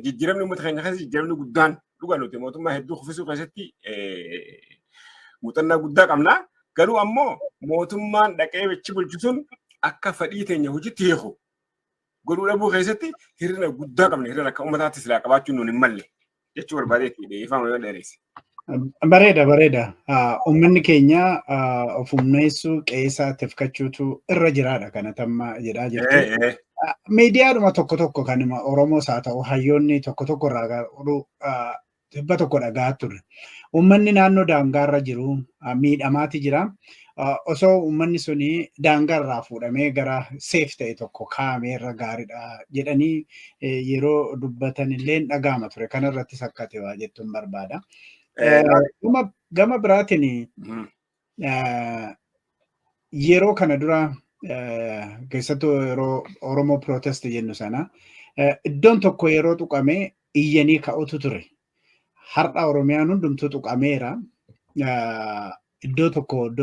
S2: jijjiiramni uummata keenya keessatti jijjiiramni guddaan dhugaa nuti mootummaa hedduu kuffisuu keessatti muuxannaa guddaa qabna. Garuu ammoo mootummaan dhaqee bichi bulchu sun akka fedhii teenya hojiitti hiiku godhuu dhabuu keessatti hir'ina guddaa qabna. Hir'ina akka uummataatti silaa qabaachuun nuun hin malle jechuu barbaadeetti dhiyeeffama yoo dheeresse.
S1: Bareeda. Uummanni keenya of humneessuu qe'ee tifkachuutu irra jiraadha kana tamma jedhaa jirtu. Miidiyaadhuma tokko kan Oromoos haa ta'u hayyoonni tokko irraa dhibba tokko dhagaa turre. Uummanni naannoo daangaarra jiru miidhamaati jira. Osoo uummanni suni daangaarraa fuudhamee gara seef ta'e tokko kaa'amee irra gaariidha jedhanii yeroo dubbatan illee dhaga'ama ture. Kanarrattis akka ta'e waa jettuun barbaada. Gama biraatiin yeroo kana dura keessattuu yeroo Oromoo protest jennu sana iddoon tokko yeroo tuqamee iyyanii ka'utu ture. Har'a Oromiyaan hundumtuu tuqameera. Iddoo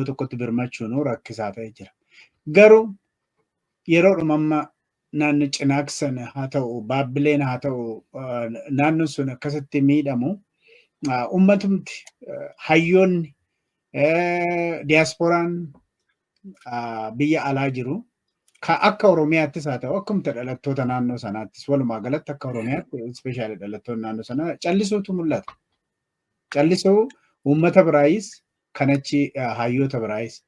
S1: tokkotti birmachuun rakkisaa ta'ee jira. Garuu yeroo dhumamma naannoo Cinaaksan haa ta'u Baabbileen haa ta'u naannoon sun akkasitti miidhamu uummatumti hayyoonni diyaaspooraan biyya alaa jiru ka akka Oromiyaattis haa ta'u akkumta dhalattoota naannoo sanaattis walumaa galatti akka Oromiyaatti ispeeshaalii dhalattoonni naannoo sanaa callisuutu mul'ata. Callisuu uummata biraayis kanachi hayyoota biraayis.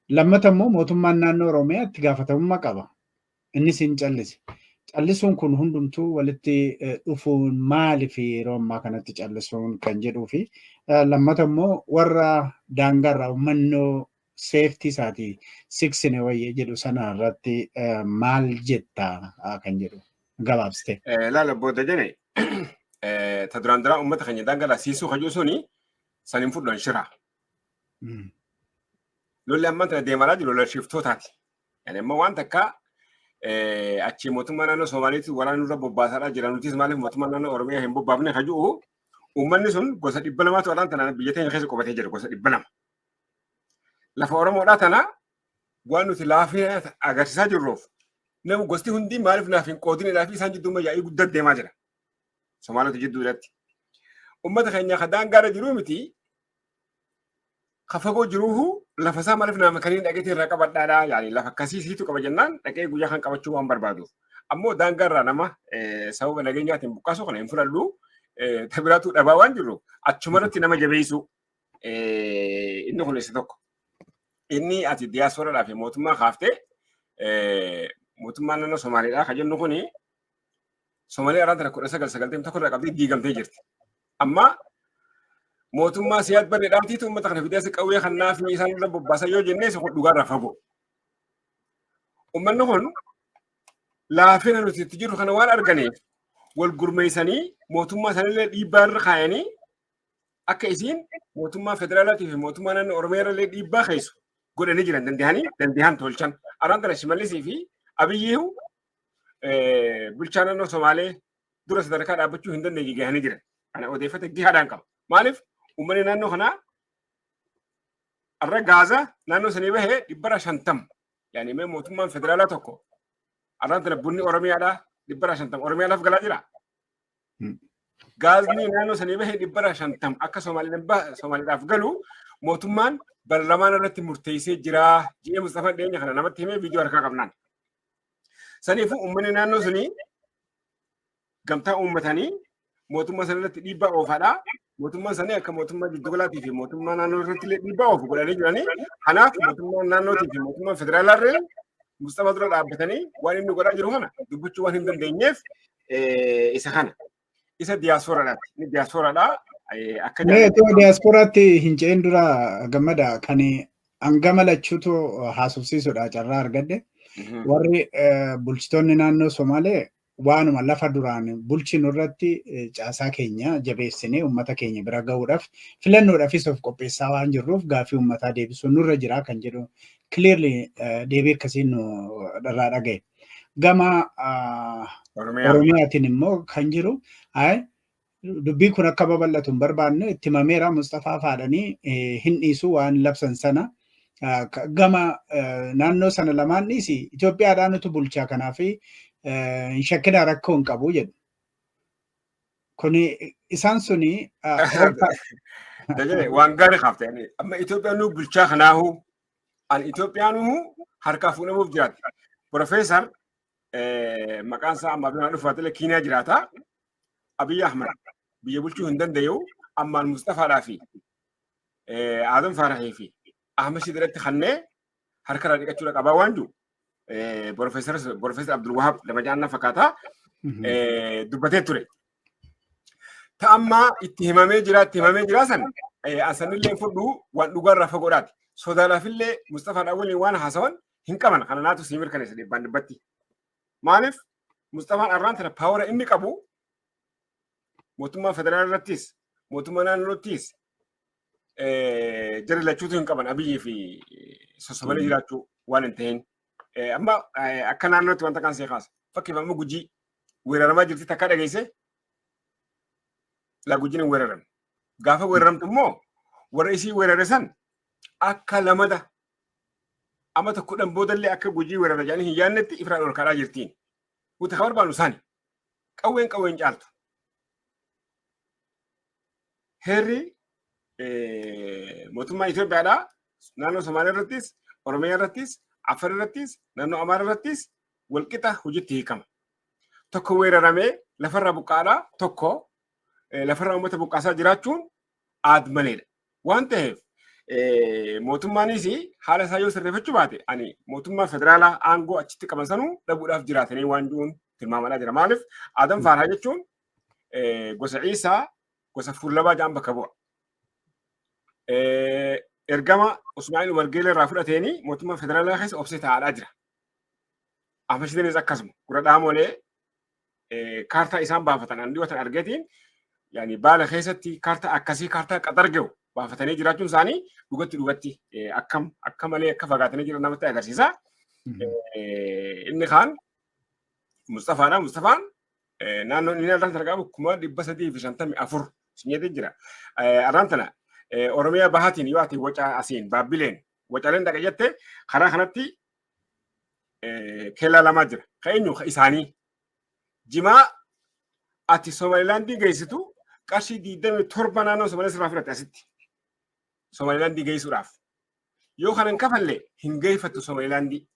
S1: Lammata immoo mootummaan naannoo Oromiyaatti gaafatamummaa qaba. Innis hin callise. Callisuun kun hundumtuu walitti dhufuun maaliif yeroo ammaa kanatti callisuun kan jedhuu fi lammata immoo warra daangaarraa uumannoo seeftii isaatii siksine wayyee jedhu sana irratti maal jetta kan jedhu gabaabsite.
S2: Laala booda jene ta duraan duraa uummata keenya daangaarraa siisuu kajuu suni saniin fudhan shiraa. Lolli ammaan tana deemaa jiru lola shiftootaati. Yani immoo waan takka achi mootummaa naannoo Somaaliitti waraana nurra bobbaasaa jira. Nutis maaliif mootummaa naannoo Oromiyaa hin bobbaafne kajuu uummanni sun gosa 200 waraana tanaan biyya teenya keessa qubatee jira gosa 200. Lafa Oromoodhaa tana waan nuti laafina agarsiisaa jirruuf nama gosti hundi maaliif naaf hin qoodinidhaa fi isaan jidduu yaa'ii guddaa deemaa jira. Somaalota jidduu irratti. Uummata keenya ka daangaarra jiruu miti ka fagoo jiruuhu lafa isaa maaliif nama kaniin dhaqeetii irraa qabadhaadhaa yaani lafa akkasii siitu qaba jennaan dhaqee guyyaa kan qabachuu waan barbaaduuf. Ammoo daangaarraa nama sababa nageenyaatiin buqqaasuu kana hin fudhadhu tabiraatu dhabaa waan jirru achumarratti nama jabeessu inni kun isa tokko. Inni ati diyaasporaadhaa fi mootummaa kaaftee mootummaan naannoo Somaaliidhaa kan jennu kuni Somaalee irraa 1991 irraa qabdee diigamtee jirti. Amma mootummaa siyaad barree dhaabtiitu uummata kana fidee qawwee kannaa fi isaan irra bobbaasan yoo jennee isa kun dhugaarraa fagoo. Uummanni kun laafina nuti itti jirru kana waan arganiif wal gurmeessanii mootummaa sanillee dhiibbaa irra kaayanii akka isiin mootummaa federaalaatii fi mootummaa naannoo Oromiyaa irrallee dhiibbaa keessu godhanii jiran dandeehan tolchan. Araan kana Shimallisii fi Abiyyiihu bulchaa naannoo Somaalee dura sadarkaa dhaabbachuu hin dandeenye gahanii jiran. Kana odeeffate gihaadhaan qaba. Maaliif uummanni naannoo kanaa arra Gaza naannoo sanii bahee 150 yani mee mootummaan federaalaa tokko arraan tana bunni Oromiyaadhaa 150 Oromiyaadhaaf galaa jira. Gaazni naannoo sanii bahee 150 akka Somaaliidhaaf galu mootummaan barlamaan irratti murteessee jira. Ji'ee Mustafa Dheenya kana namatti himee viidiyoo harkaa qabnaan. Saniifuu uummanni naannoo sunii gamtaa uummatanii mootummaa sana irratti dhiibbaa oofaadhaa. Mootummaan sanii akka mootummaa giddugalaatii fi mootummaa naannoo irratti illee dhiibbaa oofu godhanii jiranii. Kanaaf mootummaan naannootii fi mootummaan federaalaa irree Mustafa dura dhaabbatanii waan inni godhaa jiru kana dubbachuu waan hin dandeenyeef isa kana. Isa diyaaspooraadhaati. Inni diyaaspooraadhaa.
S1: Mee diyaaspooraatti hin ce'in dura gammada kan hangama lachuutu haasofsiisudha carraa argadde. Warri bulchitoonni naannoo Somaalee waanuma lafa duraan bulchinu irratti caasaa keenya jabeessinee uummata keenya bira gahuudhaaf filannoodhaafis of qopheessaa waan jirruuf gaaffii uummataa deebisuun nurra jira kan jedhu clearly deebii akkasiin nu irraa dhagaye. Gama Oromiyaatiin immoo kan jiru dubbii kun akka babal'atu hin barbaanne itti himameera Mustafaa faadhanii hin dhiisu waan labsan sana. Gama naannoo sana lamaan dhiisi Itoophiyaadhaan utu bulchaa kanaaf hin shakkina rakkoo hin qabu jedhu. Kuni isaan suni
S2: waan gaarii kaaftee amma Itoophiyaan nu bulchaa kanaahu an Itoophiyaan harkaa fuudhamuuf jiraatti. Profeesar maqaan isaa amma abdii dhufaatile Kiiniyaa jiraata. Abiy Ahmed biyya bulchuu hin danda'u ammaan Mustafaadhaa fi Adam Farahii fi Ahmed Shidiratti kannee harka irraa dhiqachuudha qabaa waan jiru. Profeesar Abdul Wahab lama jaanna fakkaataa dubbatee ture. Ta'ammaa itti himamee jira san asanillee fudhu waan dhugaarraa fagoodhaati. Sodaadhaafillee Mustafaadhaan waliin waan haasawan hin qaban kana naatu sii mirkaneessa dhibbaan dhibbatti. Maaliif Mustafaan arraan tana paawara inni qabu mootummaa federaalaa irrattis mootummaa naannoottis jara lachuutu hin qaban Abiyyii fi sossobanii jiraachuu waan hin ta'in. Amma akka naannootti wanta kan see kaasa. Fakkiif amma Gujii weeraramaa jirti takka dhageesse la Gujiin hin weeraran. Gaafa weeraramtu immoo warra isii weerare san akka lamada amma tokkodhan boodallee akka Gujii weerara jedhanii hin yaannetti ifraan ol kaadhaa jirtiin. Guuta kan barbaadu isaani. Qawween caaltu. Heerri mootummaa Itoophiyaadhaa naannoo Somaalee irrattis, Oromiyaa irrattis, Afar irrattis, naannoo Amaara irrattis walqixa hojiitti hiikama. Tokko weeraramee lafarraa buqqaadhaa tokko lafarraa uummata buqqaasaa jiraachuun aad maleedha. Waan ta'eef mootummaanis haala isaa yoo sirreeffachuu baate ani mootummaa federaalaa aangoo achitti qaban sanuu dhabuudhaaf jiraatanii waan jiruun tilmaamadhaa jira. Maaliif Adam Faaraa jechuun gosa Ciisaa gosa Fuulabaa jedhan bakka bu'a. Ergama Usmaa'il Umargeelee irraa fudhateeni mootummaa federaalaa keessa obsee taa'aadhaa jira. Ahmed Shidiris akkasuma gurra dhaamolee kaartaa isaan baafatan an dhiyoota argatiin yaani baala keessatti kaartaa akkasii kaartaa qaxargeewu baafatanii jiraachuun isaanii dhugatti akka malee akka fagaatanii jiran namatti agarsiisa. Inni kaan Mustafaadha. Mustafaan naannoo inni irratti argamu 354 sinyeetii jira. Arraan tana Oromiyaa bahaatiin yoo ati waca asiin baabbileen wacaleen dhaqa jette karaa kanatti keellaa lamaa jira. Ka'eenyu isaanii jimaa ati Somalilaandii geessitu qarshii 27 naannoo Somaaliyaa irraa fudhatte asitti. Somalilaandii geessuudhaaf. Yoo kana hin kafallee hin geeffattu Somalilaandii.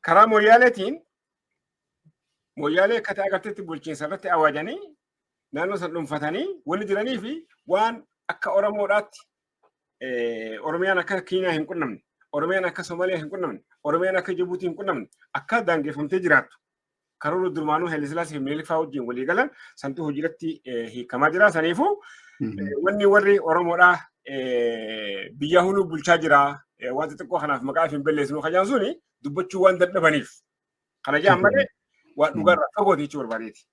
S2: Karaa Mooyaaleetiin Mooyaalee akka ta'e agarteetti bulchiinsa irratti awaajanii naannoo san dhuunfatanii walii jiranii fi waan akka Oromoodhaatti Oromiyaan akka Kiiniyaa hin qunnamne, Oromiyaan akka Somaaliyaa hin qunnamne, Oromiyaan akka Jibuutii hin qunnamne akka daangeffamtee jiraattu. Karoora durmaanuu Haile Sillaasee fi Minilik fa'aa wajjin walii galan santuu hojiirratti hiikamaa jira. Saniifuu wanni warri Oromoodhaa biyya hunduu bulchaa jira. Wanti xiqqoo kanaaf maqaa fi hin balleessinu kajaan suni dubbachuu waan dadhabaniif. Kana jedhan malee waan dhugaarraa fagooti jechuu barbaadeeti.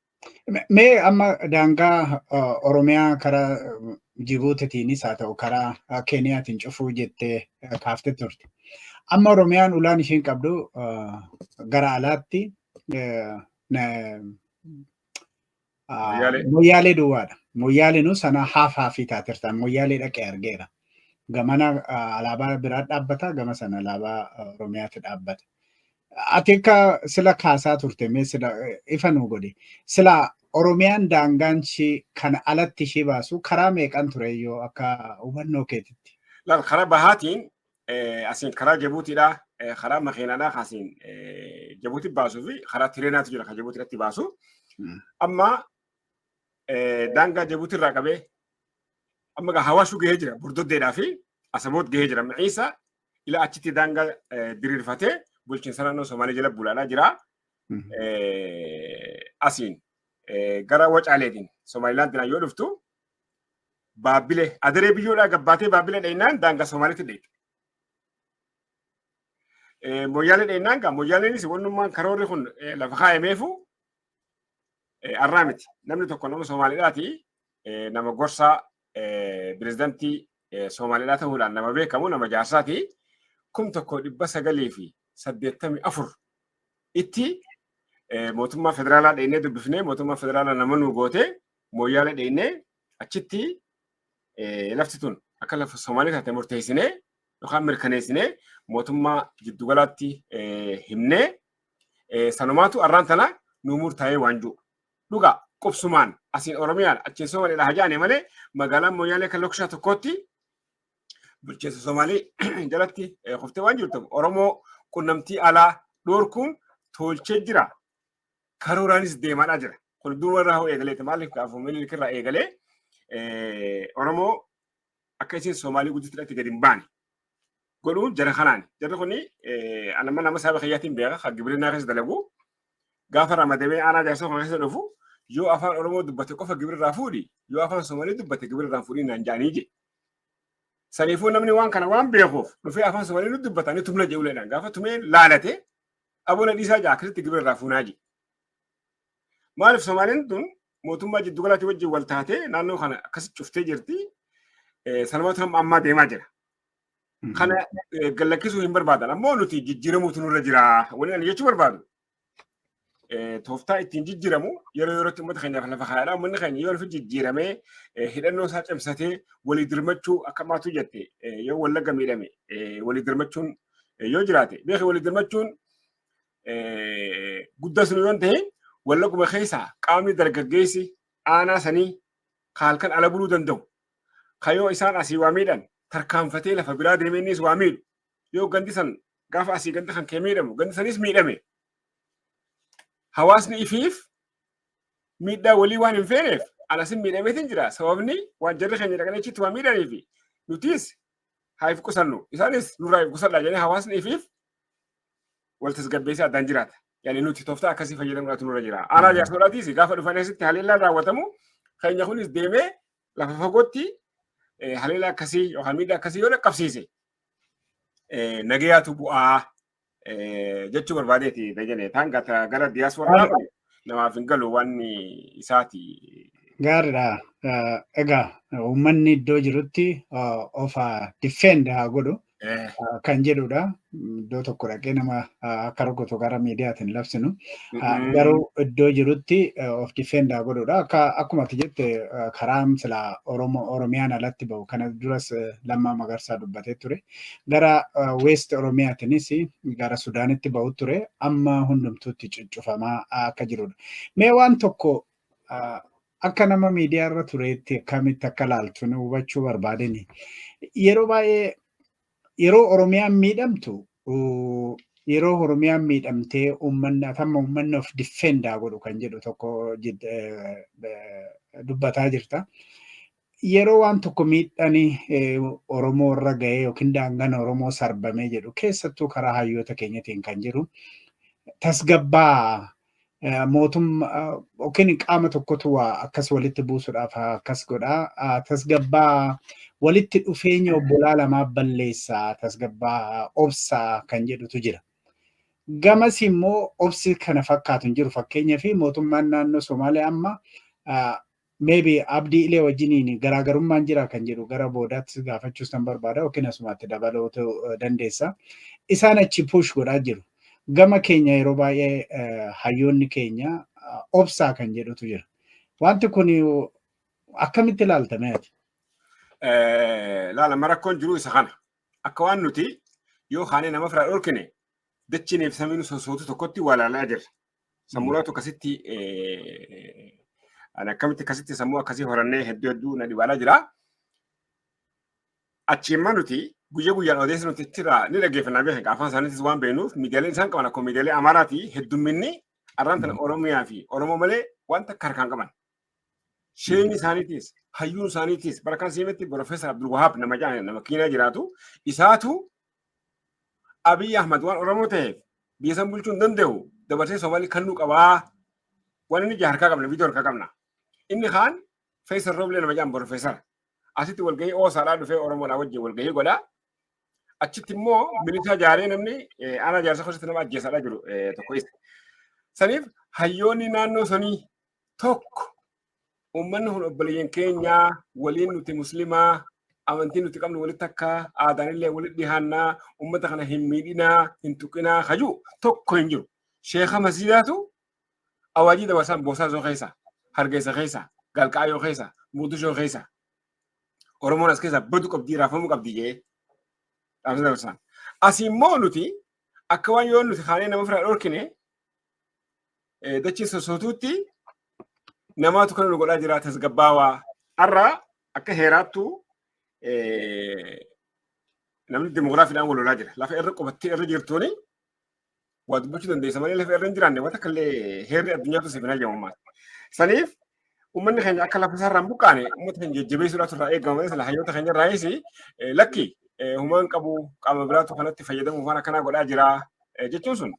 S1: Mee amma daangaa Oromiyaa karaa Jibuutiitiinis haa ta'u karaa Keeniyaatiin cufuu jettee kaaftee turte. Amma Oromiyaan ulaan ishiin qabdu gara alaatti Moyyaalee duwwaadha. Moyyaalinu sana haafii taatirtan moyyaalee dhaqee argeera. Gamana alaabaa biraa dhaabbata gama sana alaabaa Oromiyaatti dhaabbata. Ati akka sila kaasaa turte mee sila ifa nu godhi. Sila Oromiyaan daangaan ishii kan alatti ishii baasu karaa meeqan ture yoo akka hubannoo keetitti?
S2: Laal karaa bahaatiin asiin karaa Jabuutiidhaa karaa makiinaadhaa asiin Jabuuti baasuu fi karaa tireenaatu jira kan Jabuutiidhaatti baasu. Amma daangaa Jabuuti irraa qabee amma gaa Hawaashuu gahee jira Burdoddeedhaa fi Asaboot gahee jira Maciisa ila achitti daangaa diriirfatee bulchiinsa naannoo Somaalee jala bulaadhaa jira. Asiin gara Wacaaleetiin Somaalilaandiin yoo dhuftu Baabbilee adaree biyyoodhaa gabbaatee Baabbilee dheennaan daangaa Somaaliitti dheetu. Moyyaalee dheennaan gaa Moyyaaleenis wannummaan karoorri kun lafa kaa'ameefu arraa miti. Namni tokko nama Somaaliidhaati nama gorsaa pirezidantii Somaaliidhaa ta'uudhaan nama beekamu nama jaarsaati. 1984 itti mootummaa federaalaa dheennee dubbifnee mootummaa federaalaa nama nu gootee Moyyaalee dheennee achitti lafti tun akka lafa Somaalii taate murteessinee yookaan mirkaneessinee mootummaa giddugalaatti himnee sanumaatu arraan tana nu murtaa'ee waan jiru. Dhugaa qubsumaan asiin Oromiyaan achiin Somaaliidhaa hajaane malee magaalaan Moyyaalee kan lokshaa tokkotti bulchiinsa Somaalii jalatti qoftee waan jirtu Oromoo qunnamtii alaa dhoorkuun tolchee jira. Karooraanis deemaadhaa jira. Kun duuba irraa eegaleeti maaliif gaafa Minilik irraa eegalee Oromoo akka isin Somaalii guddisatti gadi hin baane godhuun jara kanaan. Jarri kuni nama saaba kiyyaatiin beeka kan gibirinaa keessa dalagu gaafa ramadamee aanaa jaarsoo kan keessa dhufu yoo afaan Oromoo dubbate qofa gibirraa fuudhi yoo afaan Somaalii dubbate gibirraa fuudhi naan jaanii je. Saniifuu namni waan kana waan beekuuf dhufee afaan Somaalii nu dubbatanii tumna je'uleedhaan gaafa tumee laalate abona dhiisaa jaa akkasitti gibirraa fuunaa je. Maaliif Somaaliin tun mootummaa jiddugalaatti wajjin wal taatee naannoo kana akkasitti cuftee jirti. Salmatu ammaa deemaa jira. Kana gallakkisuu hin barbaadan ammoo nuti jijjiiramuutu nurra jira. Wani ani jechuu barbaadu. Tooftaa ittiin jijjiiramu yeroo yerootti uummata keenyaaf lafa kaa'aadha. Uummanni keenya yoo lafa jijjiiramee hidhannoo isaa cimsatee walii dirmachuu akka maatu jette yoo wallagga miidhame walii dirmachuun yoo jiraate beekee walii dirmachuun guddaa sun yoo ta'e wallagguma keessaa qaamni dargaggeessi aanaa sanii halkan ala buluu danda'u. Kayoo isaan asii waa miidhan tarkaanfatee lafa biraa deemee innis waa miidhu. Yoo gandi san gaafa asii gandi kan kee miidhamu gandi sanis miidhame. Hawaasni ifiif miidhaa walii waan hin feeneef alasin miidhameetiin jira. Sababni waan jarri keenya dhaqanii achitti waa miidhaniifi nutis haif qusannu. Isaanis nurraa if qusadhaa jedhanii hawaasni ifiif wal tasgabbeessee addaan jiraata. Yani nuti tooftaa akkasii fayyadamuudhaatu nurra jira. Aanaa jaarsoodhaatiis gaafa dhufanii asitti haleellaan raawwatamu keenya kunis deemee lafa fagootti haleela akkasii yookaan miidhaa akkasii yoo dhaqqabsiise nagayaatu bu'aa jechuu barbaadeeti dajane taangata gara diyaasporaa namaaf hin galu waan isaati.
S1: Gaariidha. Egaa uummanni iddoo jirutti of defend haa godhu kan jedhudha. Iddoo tokko dhaqee nama akka rukutu gara miidiyaatiin labsinu. Garuu iddoo jirutti of defend haa godhudha. Akkuma ati jette karaan sila Oromiyaan alatti bahu kana duras Lammaa Magarsaa dubbatee ture. Gara West Oromiyaatiinis gara Sudaanitti bahu ture. Amma hundumtuutti cuccufamaa akka jirudha. Mee waan tokko akka nama miidiyaa irra tureetti akkamitti akka laaltu hubachuu barbaadeni. Yeroo baay'ee yeroo Oromiyaan miidhamtu yeroo Oromiyaan miidhamtee uummanni of defendaa godhu kan jedhu tokko dubbataa jirta. Yeroo waan tokko miidhanii Oromoo irra ga'ee yookiin daangaan Oromoo sarbamee jedhu keessattuu karaa hayyoota keenyatiin kan jiru tasgabbaa mootummaa yookiin qaama tokkotu waa akkas walitti buusuudhaaf akkas godhaa. Tasgabbaa walitti dhufeenya obbolaa lamaa balleessaa tasgabbaa obsaa kan jedhutu jira. Gamas immoo obsi kana fakkaatu hin jiru. Fakkeenyaaf mootummaan naannoo Somaalee amma maybe Abdii Ilee wajjiniin garaagarummaan jira kan jedhu gara boodaatti gaafachuus kan barbaada yookiin asumatti dabaluu dandeessa. Isaan achi push godhaa jiru. Gama keenya yeroo baay'ee hayyoonni keenya obsaa kan jedhutu jira. Wanti kun akkamitti ilaaltameeti?
S2: Laala marakkoon jiru isa kana. Akka waan nuti yoo haane nama firaa dhorkine dachineef samiin sosootu tokkotti walaalaa jirra. Sammuuraatu akkasitti ani akkamitti akkasitti sammuu akkasii horannee hedduu na dhibaalaa jira. Achiimma nuti guyyaa guyyaan odeessa nuti ittirraa ni dhaggeeffannaa beekan afaan isaaniitis waan beeknuuf miidiyaaleen isaan qaban akkuma miidiyaalee Amaaraati heddumminni arraan tana Oromiyaa fi Oromoo malee wanta harkaan qaban. Sheen isaaniitis hayyuun isaaniitis bara kan siimetti Profeesar Abdul Wahaab nama Kiinaa jiraatu isaatu Abiy Ahmad waan Oromoo ta'eef biyya san bulchuu hin danda'u dabarsee Somaalii kannuu qabaa waan inni harkaa qabna viidiyoo harkaa qabna. Inni kaan Faisal Rooblee nama jedhamu Profeesar asitti walgahii oosaadhaa dhufee Oromoodhaa wajjin walgahii godhaa. Achitti immoo milisaa jaaree namni aanaa jaarsa keessatti nama ajjeesaadhaa jiru tokko isa. Saniif hayyoonni naannoo sanii tokko uummanni kun obboleeyyan keenyaa waliin nuti muslimaa amantiin nuti qabnu walitti akka aadaanillee walitti dhihaannaa uummata kana hin miidhinaa hin tuqinaa hajuu tokko hin jiru. Sheekha Masiidaatu awaajii dabarsaan Boosaasaa keessa Hargeysa keessa Galqaayoo keessa Muudishoo keessa Oromoon as keessa badu qabdii raafamuu qabdii jedhee dhaamsa dabarsaan. Asii immoo nuti akka waan yoo nuti kaanee nama firaa dhorkine dachii sosootuutti namaatu kan nu godhaa jira tasgabbaawaa. Har'a akka heeraattu namni demogiraafiidhaan wal lolaa jira. Lafa irra qubattee irra jirtuuni waa dubbachuu dandeessa malee lafa irra hin jiraanne waan akka illee heerri addunyaatu siif hin ajjamammaa. Saniif uummanni keenya akka lafa isaarraan buqqaane uummata keenya jajjabeessuudhaatu irraa eegama malee sila hayyoota keenya irraayis lakki humaan qabu qaama biraatu kanatti fayyadamuuf waan akkanaa godhaa jira jechuun sun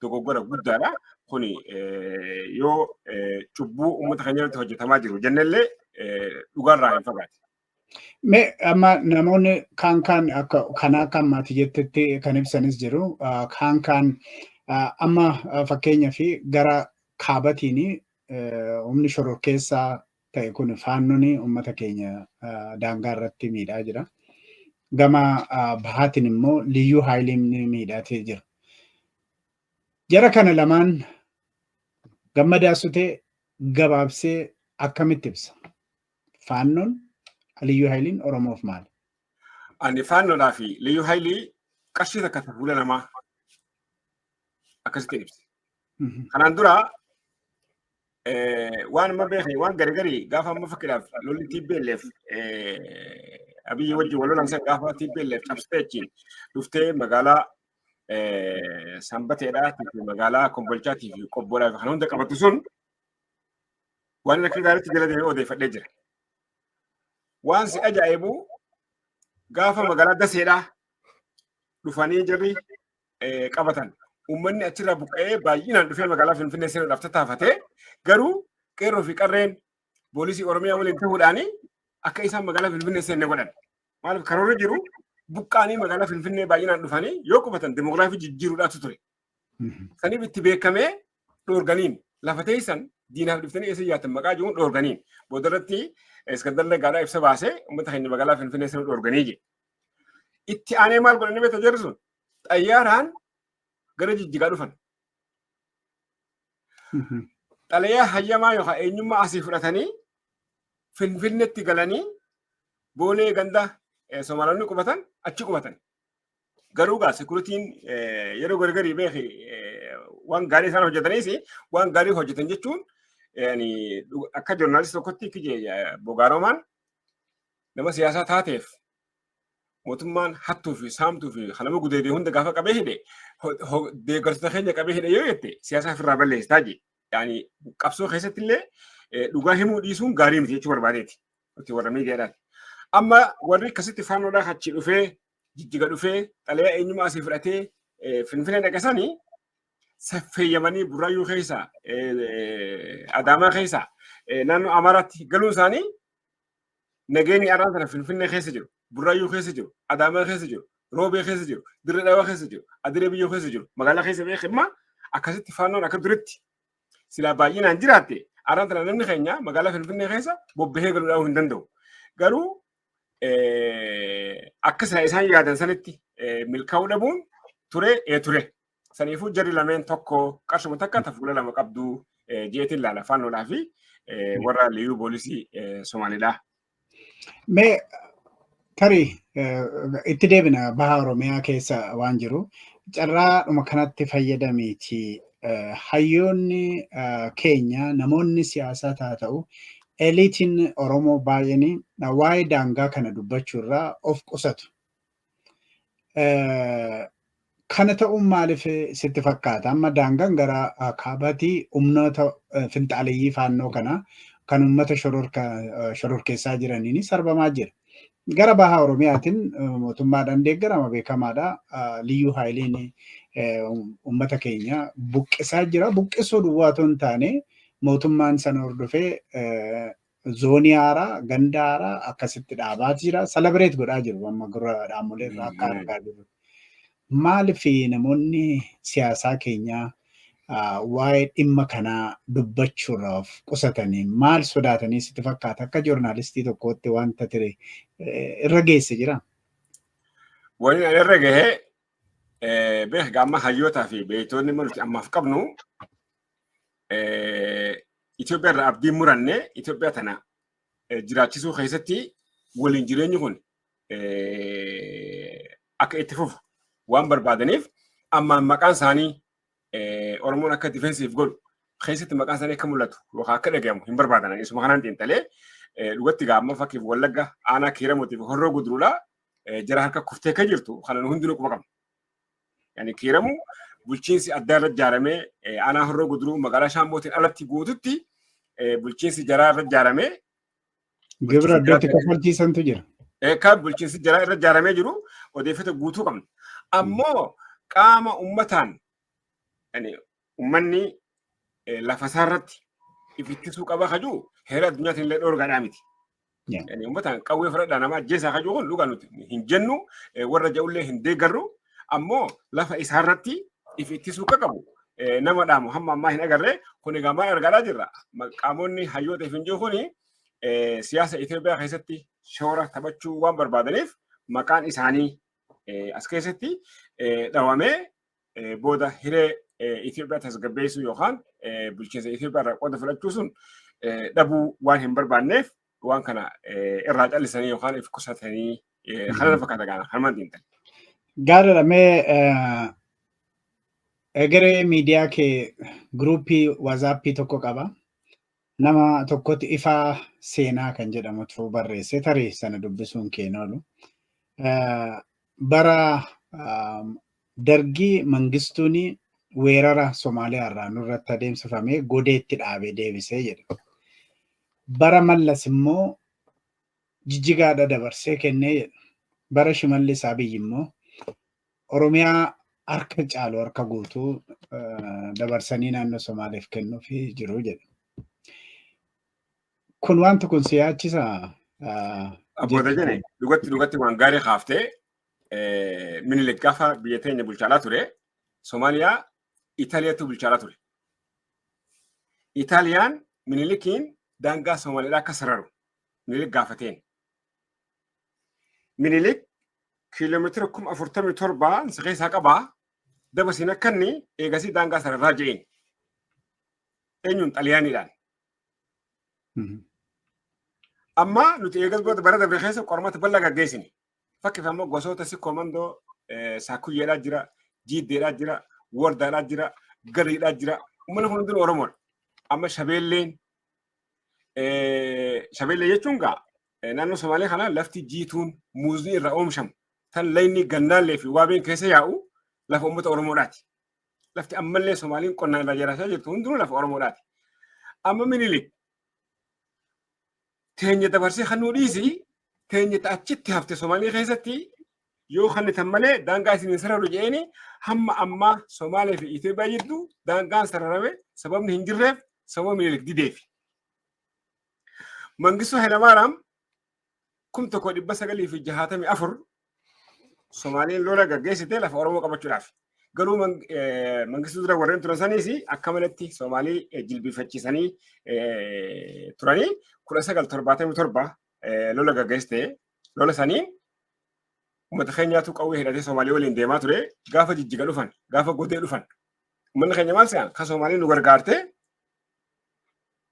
S2: dogoggora guddaadha. Kuni yoo cubbuu uummata keenya irratti hojjetamaa jiru jennellee dhugaarraa hin fagaate.
S1: Mee amma namoonni kaan kanaa kan maatii jettetti kan ibsanis jiru. Kaan amma fakkeenyaaf gara kaabatiin humni shororkeessaa ta'e kun faannoon uummata keenya daangaa irratti miidhaa jira. Gama bahaatiin immoo liyyuu haayiliin miidhatee jira. Jara kana lamaan gammadaasutee gabaabsee akkamitti ibsa? Faannoon liyyuu haayiliin Oromoof maali?
S2: Ani faannoodhaa fi liyyuu haayilii qarshii takka fuula namaa akkasitti ibsa. Kanaan dura waan amma beekne waan garagarii gaafa amma fakkiidhaaf lolli TPLF Abiyyi wajjin wal lolan san gaafa TPLF cabsitee achiin dhuftee magaalaa Sanbateedhaa fi magaalaa Kombolchaatii fi Qobboodhaa fi kan hunda qabatu sun waan akka gaariitti jala deemee odeeffadhee jira. Waan si ajaa'ibu gaafa magaalaa Daseedhaa dhufanii jirri qabatan. Uummanni achirraa buqqa'ee baay'inaan dhufee magaalaa Finfinnee seenuudhaaf tattaafatee garuu qeerroo fi qarreen poolisii Oromiyaa waliin ta'uudhaan akka isaan magaalaa Finfinnee seenne godhan. Maaliif karoorri jiru buqqaanii magaalaa Finfinnee baay'inaan dhufanii yoo qubatan demoogiraafii jijjiiruudhaatu ture. Saniif itti beekamee dhoorganiin lafa teessan diinaaf dhiftanii eessa jiraatan maqaa jiruun dhoorganiin. Boodarratti Iskandar Naggaadhaa ibsa baasee uummata keenya magaalaa Finfinnee seenuu dhoorganii jedhe. Itti aanee maal godhanii beektaa jirru sun xayyaaraan gara Jijjigaa dhufan. Xalayaa hayyamaa yookaan eenyummaa asii fudhatanii Finfinneetti galanii boolee ganda Soomaalonni qubatan achi qubatan. Garuu gaa sekuritiin yeroo gargarii beeki waan gaarii isaan hojjetaniis waan gaarii hojjetan jechuun akka joornaalistii tokkotti Bogaaromaan nama siyaasaa taateef mootummaan hattuu fi saamtuu fi kanama gudeedee hunda gaafa qabee hidhe deeggartoota keenya qabee hidhe yoo jette siyaasaa ofirraa balleessitaa jee. Yaani qabsoo keessatti illee dhugaa himuu dhiisuun gaarii miti jechuu barbaadeeti. Warra miidiyaadhaati. Amma warri akkasitti faannoodhaa achi dhufee Jijjiga dhufee xalayaa eenyummaa asii fudhatee Finfinnee dhaqasanii saffeeyyamanii Burraayyuu keessa Adaamaa keessa naannoo Amaaraatti galuun isaanii nageenyi arraan sana Finfinnee keessa jiru. Burraayyuu keessa jiru, Adaamaa keessa jiru, Roobee keessa jiru, Dirree Dhawaa keessa jiru, Adiree Biyyoo keessa jiru, magaalaa keessa beekama akkasitti faannoon akka duritti silaa baay'inaan jiraatte arraan sana namni keenya magaalaa Finfinnee keessa bobbahee galuudhaaf hin danda'u. Garuu akka isaan yaadan sanitti milkaa'uu dhabuun ture. Saniifuu jarri lameen tokko qarshuma takka fuula lama qabdu jeetiin laala faannoodhaa fi warra liyyuu poolisii Somaaliidhaa.
S1: Mee tarii itti deebina baha Oromiyaa keessa waan jiru carraadhuma kanatti fayyadamiiti hayyoonni keenya namoonni siyaasaa haa ta'u eliitiin Oromoo baay'een waa'ee daangaa kana dubbachuurraa of qusatu. Kana ta'uun maaliif sitti fakkaata? Amma daangaan gara kaabaatti humnoota finxaaleeyyii faannoo kana kan uummata shororkeessaa jiraniin sarbamaa jira. Gara baha Oromiyaatiin mootummaadhaan deeggarama beekamaadha. Liyyuu haayiliin uummata keenya buqqisaa jira. Buqqisuu duwwaa otoo hin taane mootummaan sana hordofee zoonii haaraa, ganda haaraa akkasitti dhaabaa jira. Salabireet godhaa jiru amma gurra dhaamolee irraa akka argaa jiru. Maaliif namoonni siyaasaa keenyaa waa'ee dhimma kanaa dubbachuurraa of qusatanii maal sodaatanii sitti fakkaata? Akka joornaalistii tokkootti wanta ture irra geesse jira.
S2: Wanni ani irra gahee beekaa amma hayyootaa fi beeytoonni nuti ammaaf qabnu Itoophiyaa irraa abdii murannee Itoophiyaa tana jiraachisuu keessatti waliin jireenyi kun akka itti fufu waan barbaadaniif amma maqaan isaanii Oromoon akka difeensiif godhu keessatti maqaan isaanii akka mul'atu yookaan akka dhagahamu hin barbaadan. Isuma kanaan xiinxalee dhugatti gaamma fakkiif Wallagga aanaa Kiiramuutiif Horroo Guduruudhaa jara harka kuftee kan jirtu kanan hundinuu quba qabna. Yani Kiiramu bulchiinsi adda irra ijaaramee aanaa Horroo Guduruu magaalaa Shaambootiin alatti guututti bulchiinsi jaraa irra ijaaramee
S1: gibira iddootti kaffalchiisantu jira.
S2: Kan bulchiinsi jaraa irra ijaaramee jiru odeeffannoo guutuu qabna. Ammoo qaama uummataan uummanni lafa isaarratti ifittisuu qaba kajuu heera addunyaatiin illee dhoorgaadhaa miti. Uummataan qawwee fudhadhaa nama ajjeesaa kajuu kun dhugaa nuti hin jennu warra ja'ullee hin deeggarru ammoo lafa isaarratti ifittisuu qabu nama dhaamu hamma ammaa hin agarree kun egaa maal argaa jirra. Qaamonni hayyoota hin jiru kuni siyaasa Itoophiyaa keessatti shoora taphachuu waan barbaadaniif maqaan isaanii as keessatti dhawamee booda hiree Itoophiyaa tasgabbeessuu yookaan bulchiinsa Itoophiyaa irraa qooda fudhachuu sun dhabuu waan hin barbaanneef waan kana irraa callisanii yookaan if qusatanii kana fakkaata gaana harmaan xiinxal.
S1: Gaariidha mee egeree miidiyaa kee guruupii waazappii tokko qaba. Nama tokkotti ifaa seenaa kan jedhamutu barreesse tarii sana dubbisuun keen oolu. Bara dargii mangistuun weerara Somaaliyaa irraa nurratti adeemsifamee godeetti dhaabee deebisee jedha. Bara Mallas immoo Jijjigaadha dabarsee kennee jedha. Bara Shimallis Abiyyi immoo Oromiyaa harka caalu harka guutuu dabarsanii naannoo Somaaliif kennuuf jiru jedha. Kun wanti kun si yaachisaa?
S2: Abboota jene dhugatti waan gaarii kaaftee Minilik gaafa biyya teenya bulchaa ture Somaaliyaa Itaaliyaatu bulchaa ture. Itaaliyaan Minilikiin daangaa Somaaliyaa akka sararu Minilik gaafateen. Minilik kiiloomeetira 47 saqeessaa qabaa dabasiin akka inni eegasii daangaa sararraa je'een. Eenyuun Xaaliyaaniidhaan. Amma nuti eegas booda bara darbe keessa qormaata bal'aa gaggeessine. Fakkiif ammoo gosoota si komandoo saakuyyeedhaa jira, jiiddeedhaa jira, wardaadhaa jira, gariidhaa jira. Uummanni kun hundinuu Oromoodha. Amma shabeellee jechuun gaa naannoo Somaaliyaa kana lafti jiituun muuzni irraa oomishamu tan layni gannaallee fi waabeen keessa yaa'u lafa uummata Oromoodhaati. Lafti ammallee Somaaliin qonnaan irraa jiraachaa jirtu hundinuu lafa Oromoodhaati. Amma Minilik teenya dabarsee kan nu dhiisi teenya achitti hafte Somaaliyaa keessatti yoo kan tan malee daangaa isin sararu jeeni hamma ammaa Somaaliyaa fi Itoophiyaa jidduu daangaan sararame sababni hin jirreef sababa Minilik dideefi. Mangistuu Hayilamaariyaam 1964 Soomaaliyaan lola gaggeessitee lafa Oromoo qabachuudhaaf. Garuu mangistuu dura warreen turan saniis akka malatti Soomaalii jilbifachiisanii turanii 1977 lola gaggeessitee lola saniin uummata keenyaatu qawwee hidhatee Soomaalii waliin deemaa ture gaafa Jijjiga dhufan gaafa Godee dhufan. Uummanni keenya maal se'an kan Soomaalii nu gargaartee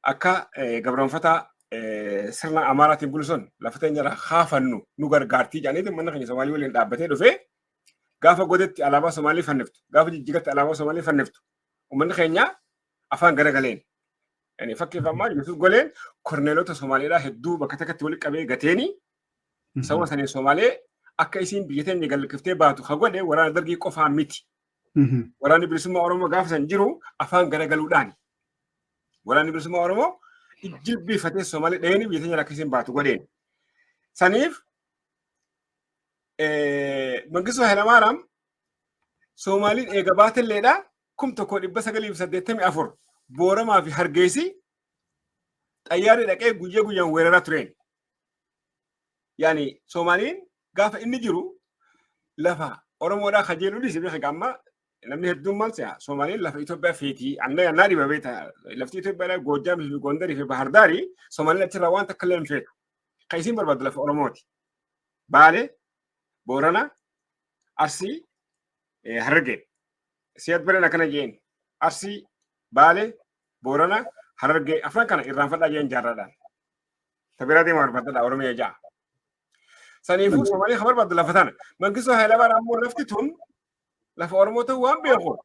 S2: akka gabroonfata sirna Amaaraatiin buluson lafateen jara haafannu nu gargaartii jedhanii mana keenya Somaalii waliin dhaabbatee dhufee gaafa godetti alaabaa Somaalii fanniftu gaafa jijjigatti alaabaa Somaalii fanniftu uummanni keenya afaan garagaleen yani fakkeeffamaa Yusuf Goleen korneelota Somaaliidhaa hedduu bakka takkatti walitti qabee gateeni sababa sanii Somaalee akka isiin biyya teenya galkiftee baatu hagode waraana dargii qofaa miti waraanni bilisummaa Oromoo gaafa san jiru afaan garagaluudhaan waraanni bilisummaa Oromoo jilbiifatee Somaalee dheeni biyya teenya akka isiin baatu godheen saniif Mangistuu Hayilamaariyaam Somaaliin eega baatelleedha 1984 Booramaa fi Hargeysa xayyaarri dhaqee guyyaa guyyaan weeraraa tureen. Yani Somaaliin gaafa inni jiru lafa Oromoodhaa kajeeluu dhiisee beekaa amma namni hedduun maal se'a Somaaliin lafa Itoophiyaa feetii annaa dhiba beeta lafti Itoophiyaa Goojjam fi Gondarii fi Bahar Daarii Somaaliin achirraa waan takka illee hin feetu. Kan isiin barbaaddu lafa Oromooti. Baalee Boorana Arsii Harargee siyaad bareen akkana jeen Arsii Baalee Boorana Harargee afran kana irraanfadhaa jeen jaarraadhaan tabiraa deemaa barbaadadha Oromiyaa ja'a. Saniifuu Somaalii kan barbaaddu lafa tana Mangistuu Hayilamaariyaam ammoo lafti tun lafa Oromoo ta'uu waan beeku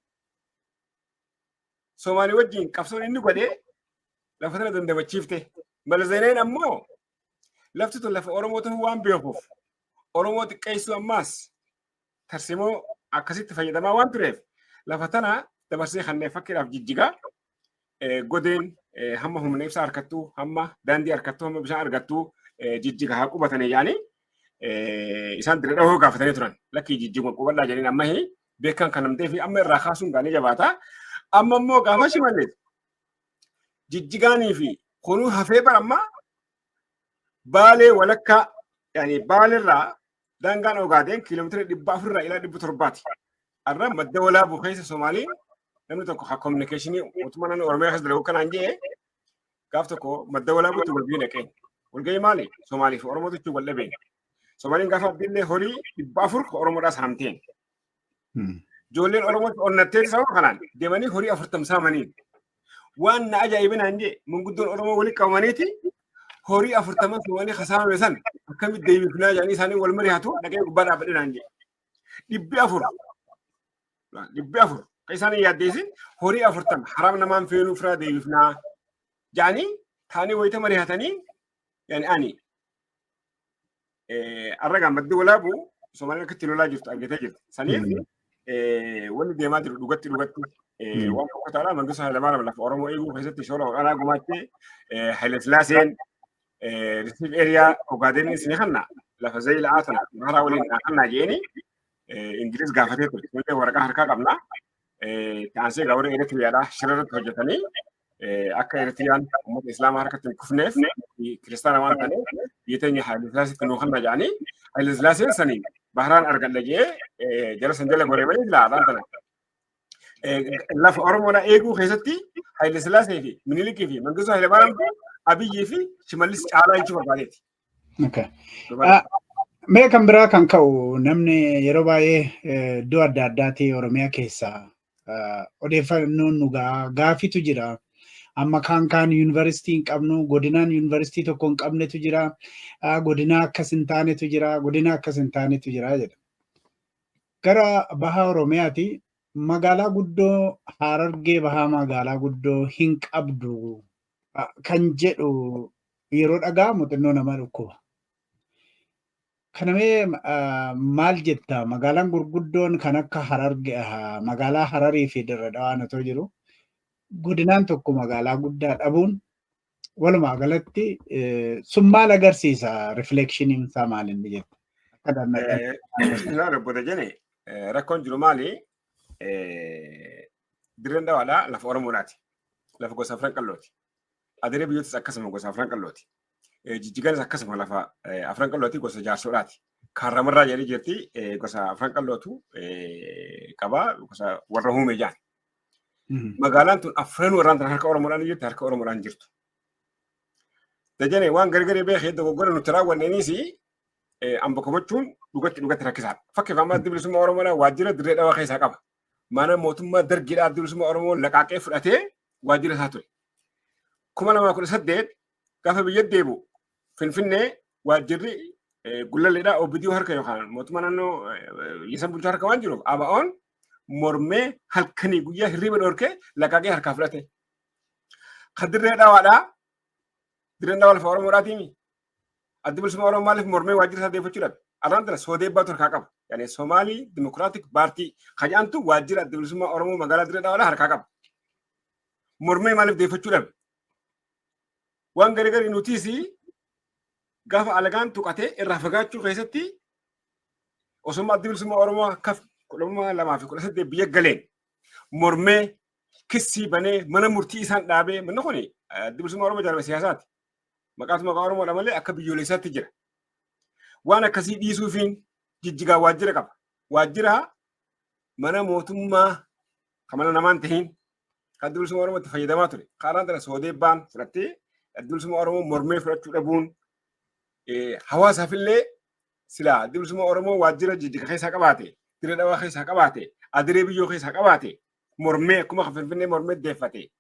S2: Somaalii wajjin qabsoon inni godhee lafa tana dandamachiifte Mallas Zeenawiin ammoo lafti tun lafa Oromoo ta'uu waan beekuuf Oromoo xiqqeessuu ammaas tarsimoo akkasitti fayyadamaa waan tureef lafa tana dabarsee kanneen fakkiidhaaf jijjigaa godeen hamma humna ibsaa harkattuu hamma daandii harkattuu hamma bishaan argattuu jijjiga haa qubatanii yaani isaan dirree dhahoo gaafatanii turan lakkii jijjiguma qubadhaa jedhanii amma beekan kan namtee fi amma irraa kaasuun gaanii jabaata amma immoo gaafa shimallee jijjigaanii fi kunuu hafee baramma Baalee walakkaa yaani Baaleerraa daangaan Ogaadeen kiiloomeetira 400 ila 700 arra madda walaabuu keessa Somaaliin namni tokko haa kominikeeshinii mootummaa naannoo Oromiyaa keessa dalagu kanaan jee gaaf tokko madda walaabuutti walgahii dhaqeen walgahii maali Somaalii fi Oromootichi wal dhabeen Somaaliin gaafa abdiillee horii 400 Oromoodhaas hamteen ijoolleen Oromootti onnattee sababa kanaan deemanii horii 40 saamaniin waan na ajaa'ibinaan jee manguddoon Oromoo walitti qabamaniiti horii 40 Somaalii kasaamame san akkamitti deebifnaa jedhanii isaanii wal mari'atu dhaqee gubbaa dhaabbatinaan jee 400 kan isaanii yaaddeessin horii 40 haram namaan feenuu firaa deebifnaa jedhanii taanii wayita mari'atanii yani ani arragaan maddi walaabuu Somaaliin akkatti lolaa jirtu argatee jirti saniif wanni deemaa jiru dhugatti waan tokko taala Mangistuu Hayilamaariyaam lafa Oromoo eeguu keessatti shoora olaanaa gumaachee Haile Sillaaseen Risiif Eeriyaa Ogaadeen isin kanna lafa Zayilaa tana maaraa waliin dhaaqannaa jeeni Ingiliz gaafatee ture. Illee waraqaa harkaa qabna. Taansee gaawwaree Eritiriyaadhaa shirarratti hojjetanii akka Eritiriyaan uummata Islaamaa harkatti hin kufneef kiristaana waan ta'eef biyya teenya Haile Sillaasiitti nuu kanna jedhanii Haile Sillaaseen sanii baharaan argadha jee jala san jala goreemanii ilaadhaan tana. Lafa Oromoodhaa eeguu keessatti Haile Sillaasee fi Minilikii fi Mangistuu Hayilamaariyaam Abiyyii fi Shimallis caalaa jechuu barbaadeeti.
S1: Mee kan biraa kan ka'u namni yeroo baay'ee iddoo adda addaatti Oromiyaa keessaa odeeffannoon nu gaafitu jira. Amma kaan yuunivarsiitii hin qabnu godinaan yuunivarsiitii tokko hin qabnetu jira. Godinaa akkas hin taanetu jira. Godinaa akkas hin taanetu jira jedha. Gara bahaa Oromiyaati magaalaa guddoo Harargee bahaa magaalaa guddoo hin qabdu kan jedhu yeroo dhaga'amu xinnoo nama dhukkuba. Kanamee maal jetta magaalaan gurguddoon kan akka Harargee magaalaa Hararii fi Dirre Dhawaan otoo jiru godinaan tokko magaalaa guddaa dhabuun walumaa galatti sun maal agarsiisa rifleekshiniin isaa maal inni jetta.
S2: Rabboota jene rakkoon jiru maali Dirreen Dhawaadhaa lafa Oromoodhaati lafa gosa afran qallooti. Adeeree biyyootis akkasuma gosa afran qallooti. Jijjiganis akkasuma lafa afran qallooti gosa jaarsoodhaati. Kaarramarraa jedhee jirti gosa afran qallootu qabaa gosa warra huumee jaan. Magaalaan tun afranuu irraan tan harka Oromoodhaan jirti harka Oromoodhaan jirtu. Dajane waan gargaree beekee dogoggora nuti raawwanneenis amba komachuun dhugatti rakkisaadha. Fakkeeffamaa adda bilisummaa Oromoodhaan waajjira Dirree Dhawaa keessaa qaba. Mana mootummaa dargiidhaa adda bilisummaa Oromoo laqaaqee fudhatee waajjira isaa ture. kuma lama kudha saddeet gaafa biyya deebu Finfinnee waajjirri gullalleedhaa OBDO harka yookaan mootummaa naannoo lisan bulchaa harka waan jiruuf ABO'n mormee halkanii guyyaa hirriba dhorkee laqaqee harkaa fudhate. Kan dirree dhaawaadhaa dirreen dhaawaa lafa Oromoodhaatiimi. Adda bilisummaa Oromoo maaliif mormee waajjira isaa deeffachuu dhabe? Arraan tana soodee baatu harkaa qaba. Yani Somaalii Dimokiraatik Paartii kajaantu waajjira adda bilisummaa Oromoo magaalaa dirree dhaawaadhaa harkaa qaba. Mormee maaliif deeffachuu dhabe? Waan garii nutiis gaafa alagaan tuqatee irraa fagaachuu keessatti osoo adda bilisummaa Oromoo akka 2018 biyya galeen mormee kissii banee mana murtii isaan dhaabee manni kun adda bilisummaa Oromoo jaarme siyaasaati. Maqaatuma Oromoodha malee akka biyyoolessaatti jira. Waan akkasii dhiisuufiin jijjigaa waajjira qaba. Waajjira mana mootummaa kan mana namaan tahiin kan adda bilisummaa Oromoo itti fayyadamaa ture. Kaaraan tana soodee baan fudhattee adda bilisummaa Oromoo mormee fudhachuu dhabuun hawaasaafillee silaa adda bilisummaa Oromoo waajjira jijjiga keessaa qabaate, dirree dhawaa keessaa qabaate, adiree biyyoo keessaa qabaate, mormee akkuma kan Finfinnee mormee deeffate.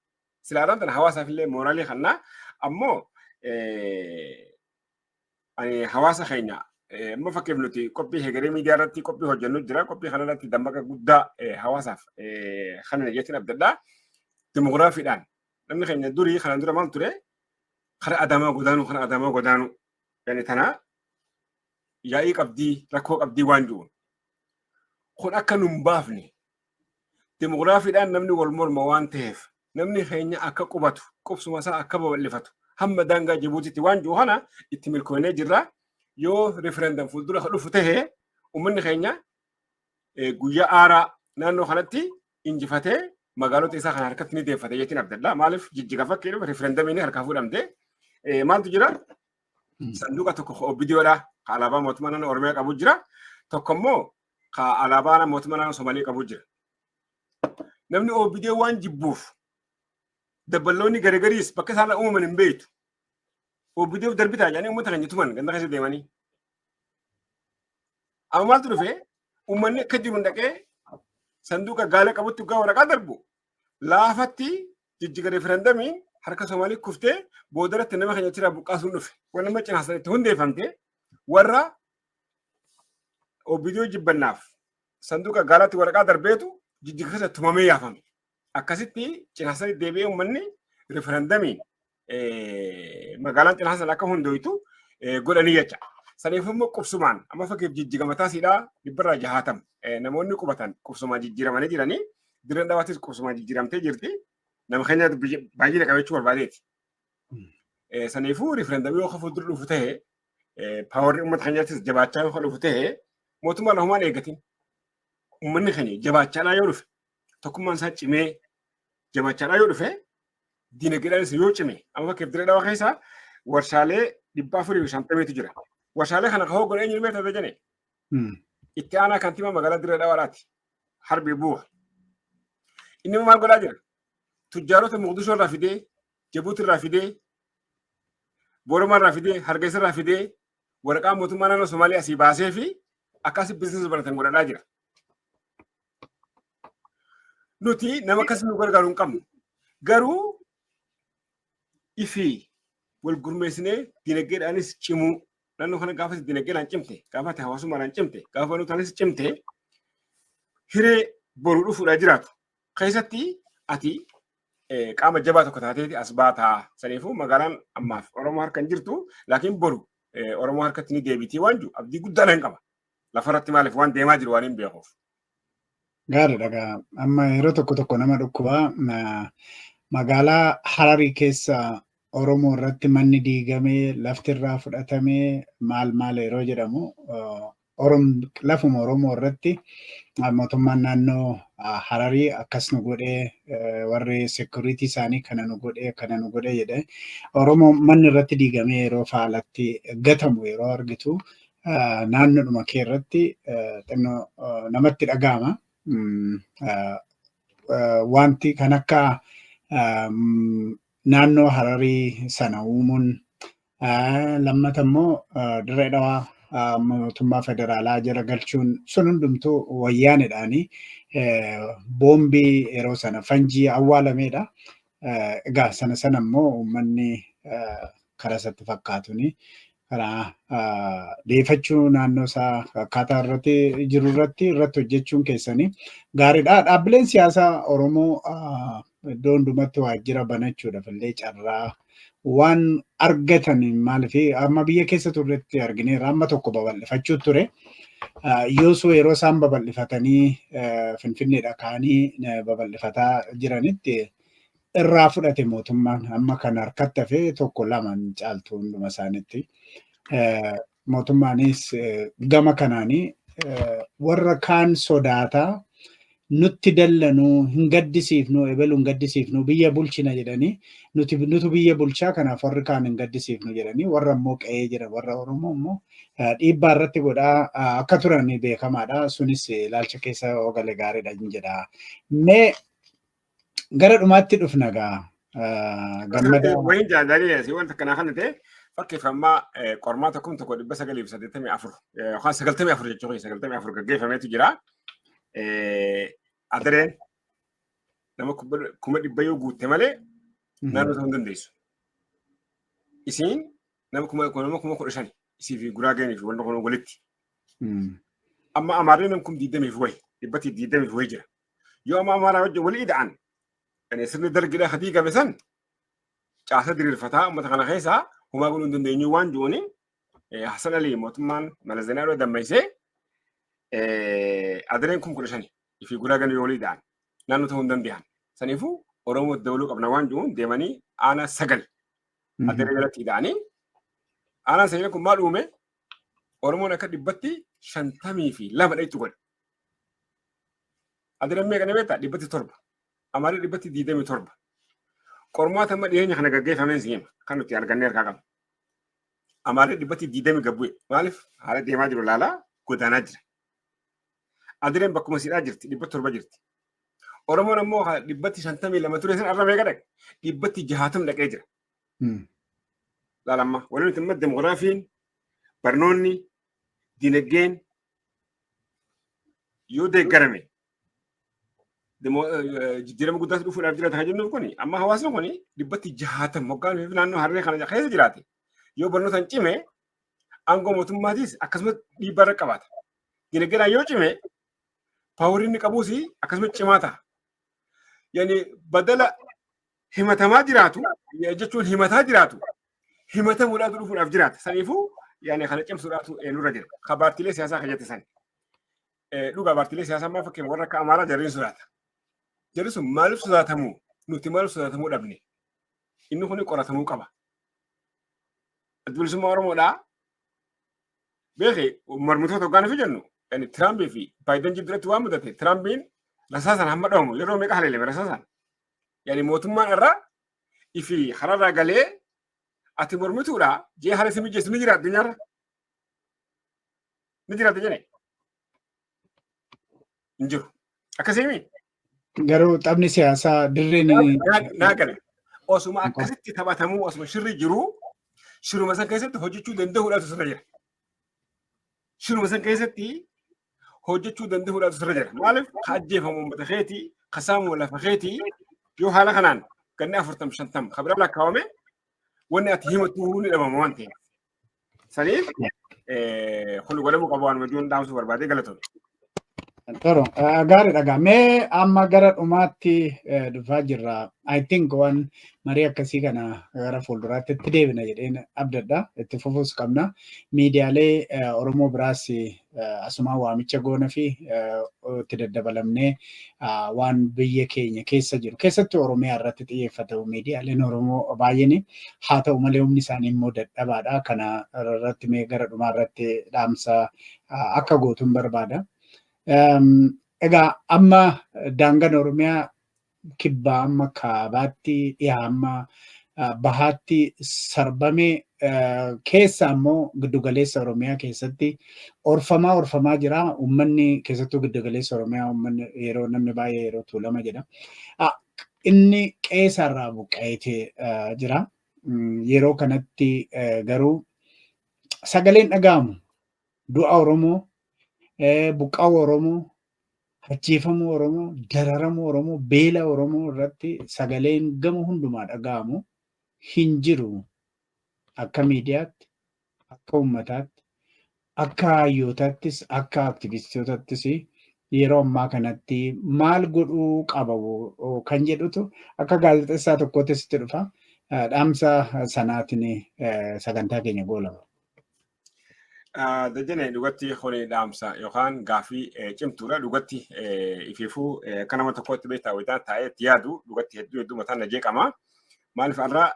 S2: Silaadhaan tana hawaasaafillee mooraalii kannaa ammoo hawaasa keenya amma fakkeef nuti qophii hegeree miidiyaa irratti qophii hojjennu jira. Qophii kana irratti dammaqa guddaa hawaasaaf kana jechuun abdadhaa dimogiraafiidhaan namni keenya durii kana dura maal ture kara adamaa godaanuu yani tana yaa'ii qabdii rakkoo qabdii waan jiruun kun akka nun baafne dimogiraafiidhaan namni wal morma waan ta'eef namni keenya akka qubatu qubsuma isaa akka babal'ifatu hamma daangaa Jibuutiitti waan jiru kana itti milkoonee jirra. Yoo referendum fuuldura dhufu tahee uummanni keenya guyyaa aaraa naannoo kanatti injifatee magaalota isaa kana harkatti ni deeffate jechuun abdadhaa. Maaliif jijjiga fakkeenya referendumiin harkaa fuudhamte maaltu jira? Sanduuqa tokko OBDOdha. Ka alaabaa mootummaa naannoo Oromiyaa qabu jira. Tokko immoo ka alaabaa mootummaa naannoo Somaalii qabu jira. Namni OBDO waan jibbuuf dabballoonni garagariis bakka isaan uumaman hin beektu. OBDO darbitaa jedhanii uummata kan jettuman ganda keessa deemanii. Amma maaltu dhufe uummanni akka jiru dhaqee sanduuqa gaala qabutti gaa waraqaa darbu laafatti jijjiga referendumiin harka Somaalii kuftee boodaratti nama keenya achirraa buqqaasuun dhufe. Waan nama cinaasanitti hundeeffamte warra OBDO jibbannaaf sanduuqa gaalaatti waraqaa darbeetu jijjiga keessa tumamee yaafame. Akkasitti cinaasanitti deebi'ee uummanni referendumiin magaalaan cinaasan akka hundoytu godhanii jecha. Saniif immoo qubsumaan amma fakkeef jijjiga mataasiidhaa 160 namoonni qubatan qubsumaan jijjiiramanii jiranii dirreen dhawaatis qubsumaan jijjiiramtee jirti. Nama keenya baay'ee qabachuu barbaadeeti. Saniifuu referendamii yoo fuuldura dhufu ta'ee paawarri uummata keenyaattis jabaachaa yoo dhufu ta'ee mootummaa lahumaan eeggatiin uummanni keenya jabaachaadhaa yoo dhufe tokkummaan isaa cimee jabaachaadhaa yoo dhufe diinagdeedhaanis yoo cime amma fakkeef dirree dhawaa keessaa warshaalee 450 jira. Warshaalee kana kahoo godhee eenyu meetaa jenne itti aanaa kantiibaa magaalaa dirree dhawaadhaati. Harbi bu'a. Inni maal godhaa jira? Tujjaarota Moqdishoo irraa fidee, Jibuuti irraa fidee, Booramaa irraa fidee, Hargeysa irraa fidee, waraqaa mootummaa naannoo Somaalii asii baasee fi akkasii biizinesi baratan godhadhaa jira. Nuti nama akkasii nu gargaaru hin qabnu. Garuu ifi wal gurmeessinee dinagdeedhaanis cimuu naannoo kana gaafa dinagdeedhaan cimte gaafa hawaasummaadhaan cimte gaafa nuutaanis cimte hiree boruu dhufuudhaa jiraatu. Keessatti ati qaama jabaa tokko taateeti as baataa. Saniifuu magaalaan ammaaf Oromoo harka hin jirtu laakiin boru Oromoo harkatti ni deebitii waan jiru abdii guddaa hin qaba. Lafarratti maaliif waan deemaa jiru waan hin beekuuf.
S1: Gaariidha. Amma yeroo tokko nama dhukkubaa magaalaa Hararii keessa Oromoo irratti manni diigamee lafti irraa fudhatamee maal yeroo jedhamu lafuma Oromoo irratti mootummaan naannoo Hararii akkas nu godhee warri security isaanii kana nu godhee jedhee Oromoo manni irratti diigamee yeroo faalatti gatamu yeroo argitu naannoodhuma kee irratti namatti dhaga'ama. Wanti kan akka naannoo Hararii sana uumuun lammata immoo dirree dhawaa mootummaa federaalaa jala galchuun sun hundumtuu wayyaanedhaanii boombii yeroo sana fanjii awwaalameedha. egaa sana immoo uummanni karaa isatti fakkaatuni karaa deeffachuu naannoo isaa akkaataa irratti jiru irratti hojjechuun keessanii gaariidha. Dhaabbileen siyaasaa Oromoo iddoo hundumatti waajjira banachuudhaaf illee carraa waan argatan maaliif amma biyya keessa turretti argineerra amma tokko babal'ifachuu ture. Yoosuu yeroo isaan babal'ifatanii Finfinneedha kaanii babal'ifataa jiranitti irraa fudhate mootummaan amma kan harkatti hafee tokko lama caaltu hunduma isaaniitti. Mootummaanis gama kanaanii warra kaan sodaataa nutti dallanuu hin gaddisiifnu ebaluu hin gaddisiifnu biyya bulchina jedhanii nuti biyya bulchaa kanaaf warri kaan hin gaddisiifnu jedhanii warra immoo qe'ee jira warra Oromoo immoo dhiibbaa irratti godhaa akka turan beekamaadha. Sunis ilaalcha keessa ogale gaariidha jedha. Mee gara dhumaatti dhufna gaa
S2: gammada. Wayin jaalladhee si wanta kana kana ta'e fakkeeffammaa qormaata 1984 yookaan 94 jechuun 94 gaggeeffameetu jira. Adareen nama 100 yoo guutte malee naannoo ta'uu hin dandeessu. Isiin nama 15,000 isii fi Guraageenii fi wanta kun walitti. Amma Amaarri nama 20,000 wayi dhibbatti 20,000 wayi jira. Yoo amma Amaaraa wajjin walii ida'an sirni dargidhaa hadii game san caasa diriirfataa uummata kana keessaa humaa godhuu hin dandeenyu waan jiruuni Hasan Alii mootummaan Mala Zeenaadoo dammeessee Adareen 15,000 fi Guraageenii walii ida'an naannoo ta'uu hin danda'an. Saniifuu Oromoo dabaluu qabna waan jiruun deemanii aanaa 9 Adaree jalatti ida'anii aanaan 9 kun maal uume Oromoon akka dhibbatti 52 dheetu godhe. Adareen meeqa beektaa dhibbatti 7 Amaarri dhibbatti 27. Qormaata amma dhiyeenya kana gaggeeffameen siima kan nuti argannee harkaa qabna. Amaarri dhibbatti 20 gabbu'e maaliif haala deemaa jiru laalaa godaanaa jira. Adareen bakkuma siidhaa jirti dhibbatti 7 jirti. Oromoon ammoo dhibbatti 52 ture san arra meeqa dhaqe dhibbatti 60 dhaqee jira. Laalamma waliin nuti amma demogiraafiin barnoonni dinagdeen yoo deeggarame jijjiirama guddaatu dhufuudhaaf jiraata kan jennuuf kuni amma hawaasni kuni dhibbatti 60 moggaan fi naannoo harree kana keessa jiraate yoo barnootaan cime aangoo mootummaatis akkasumas dhiibbaa irra qabaata. Dinagdeedhaan yoo cime paawuriin inni qabuus akkasumas cimaa ta'a. Yani badala himatamaa jiraatu jechuun himataa jiraatu himatamuudhaatu dhufuudhaaf jiraata. Saniifuu yani kana cimsuudhaatu nurra jira. Ka paartiilee siyaasaa kan jette san. Dhugaa paartiilee siyaasaa maal fakkeenya warra akka Amaaraa jarriin sodaata. Jarri sun maaliif sodaatamuu? Nuti maaliif sodaatamuu dhabne? Inni kun qoratamuu qaba. Adda bilisummaa Oromoodhaa beekee mormitoota hoggaanuu fi jennu Tiraambii fi Baayiden jidduutti waan mudate Tiraambiin rasaasan hamma dhawamu yeroo meeqa haleelame rasaasan. Yani mootummaan irraa ifi hararraa galee ati mormituudha jee haala si mijeessu ni jira addunyaarra. Ni jira addunyaa hin jiru. Akkasii
S1: garuu taphni siyaasaa dirreen
S2: naagale osuma akkasitti taphatamuu osuma shirri jiru shiruma san keessatti hojjechuu danda'uudhaatu sirra jira. Shiruma san keessatti hojjechuu danda'uudhaatu sirra jira. Maaliif ajjeefamu uummata keetii kasaamu lafa keetii yoo haala kanaan ganna 40-50 kabira lakkaawame wanni ati himatu ni dhabama waan ta'eef. Saniif kun godhamuu qabu waan majuun dhaamsuu barbaadee galatoome.
S1: Toro gaariidha gaa mee amma gara dhumaatti dhufaa jirra. I think waan marii akkasii kana gara fuulduraatti itti deebina jedheen abdadha. Itti fufuus qabna. Miidiyaalee Oromoo biraas asuma waamicha goona fi itti daddabalamnee waan biyya keenya keessa jiru. Keessatti Oromiyaa irratti xiyyeeffatu miidiyaaleen Oromoo baay'een haa ta'u malee humni isaanii immoo dadhabaadha. Kana irratti mee gara dhumaa irratti dhaamsa akka gootuun barbaada. Egaa amma daangaan Oromiyaa kibbaa amma kaabaatti dhiyaa amma bahaatti sarbame keessa ammoo giddugaleessa Oromiyaa keessatti orfamaa jira. Uummanni keessattuu giddugaleessa Oromiyaa uummanni yeroo namni baay'ee yeroo tuulama jedha. Inni qeesarraa buqqa'ee jira. Yeroo kanatti garuu sagaleen dhaga'amu du'a Oromoo buqqaa Oromoo ajjeefamuu Oromoo, dararamuu Oromoo, beela Oromoo irratti sagaleen gama hundumaa dhaga'amu hin jiru. Akka miidiyaatti, akka uummataatti, akka hayyootaattis, akka aktiviistootaattis yeroo ammaa kanatti maal godhuu qaba kan jedhutu akka gaazexeessaa tokkoottis itti dhufa. Dhaamsa sanaatiin sagantaa keenya goolama.
S2: Dajjane dhugatti horii dhaamsa yookaan gaaffii cimtuudha. Dhugatti ifiifuu akka nama tokkotti beektaa wayitaan taa'ee itti yaadu dhugatti hedduu mataan na jeeqama. Maaliif irraa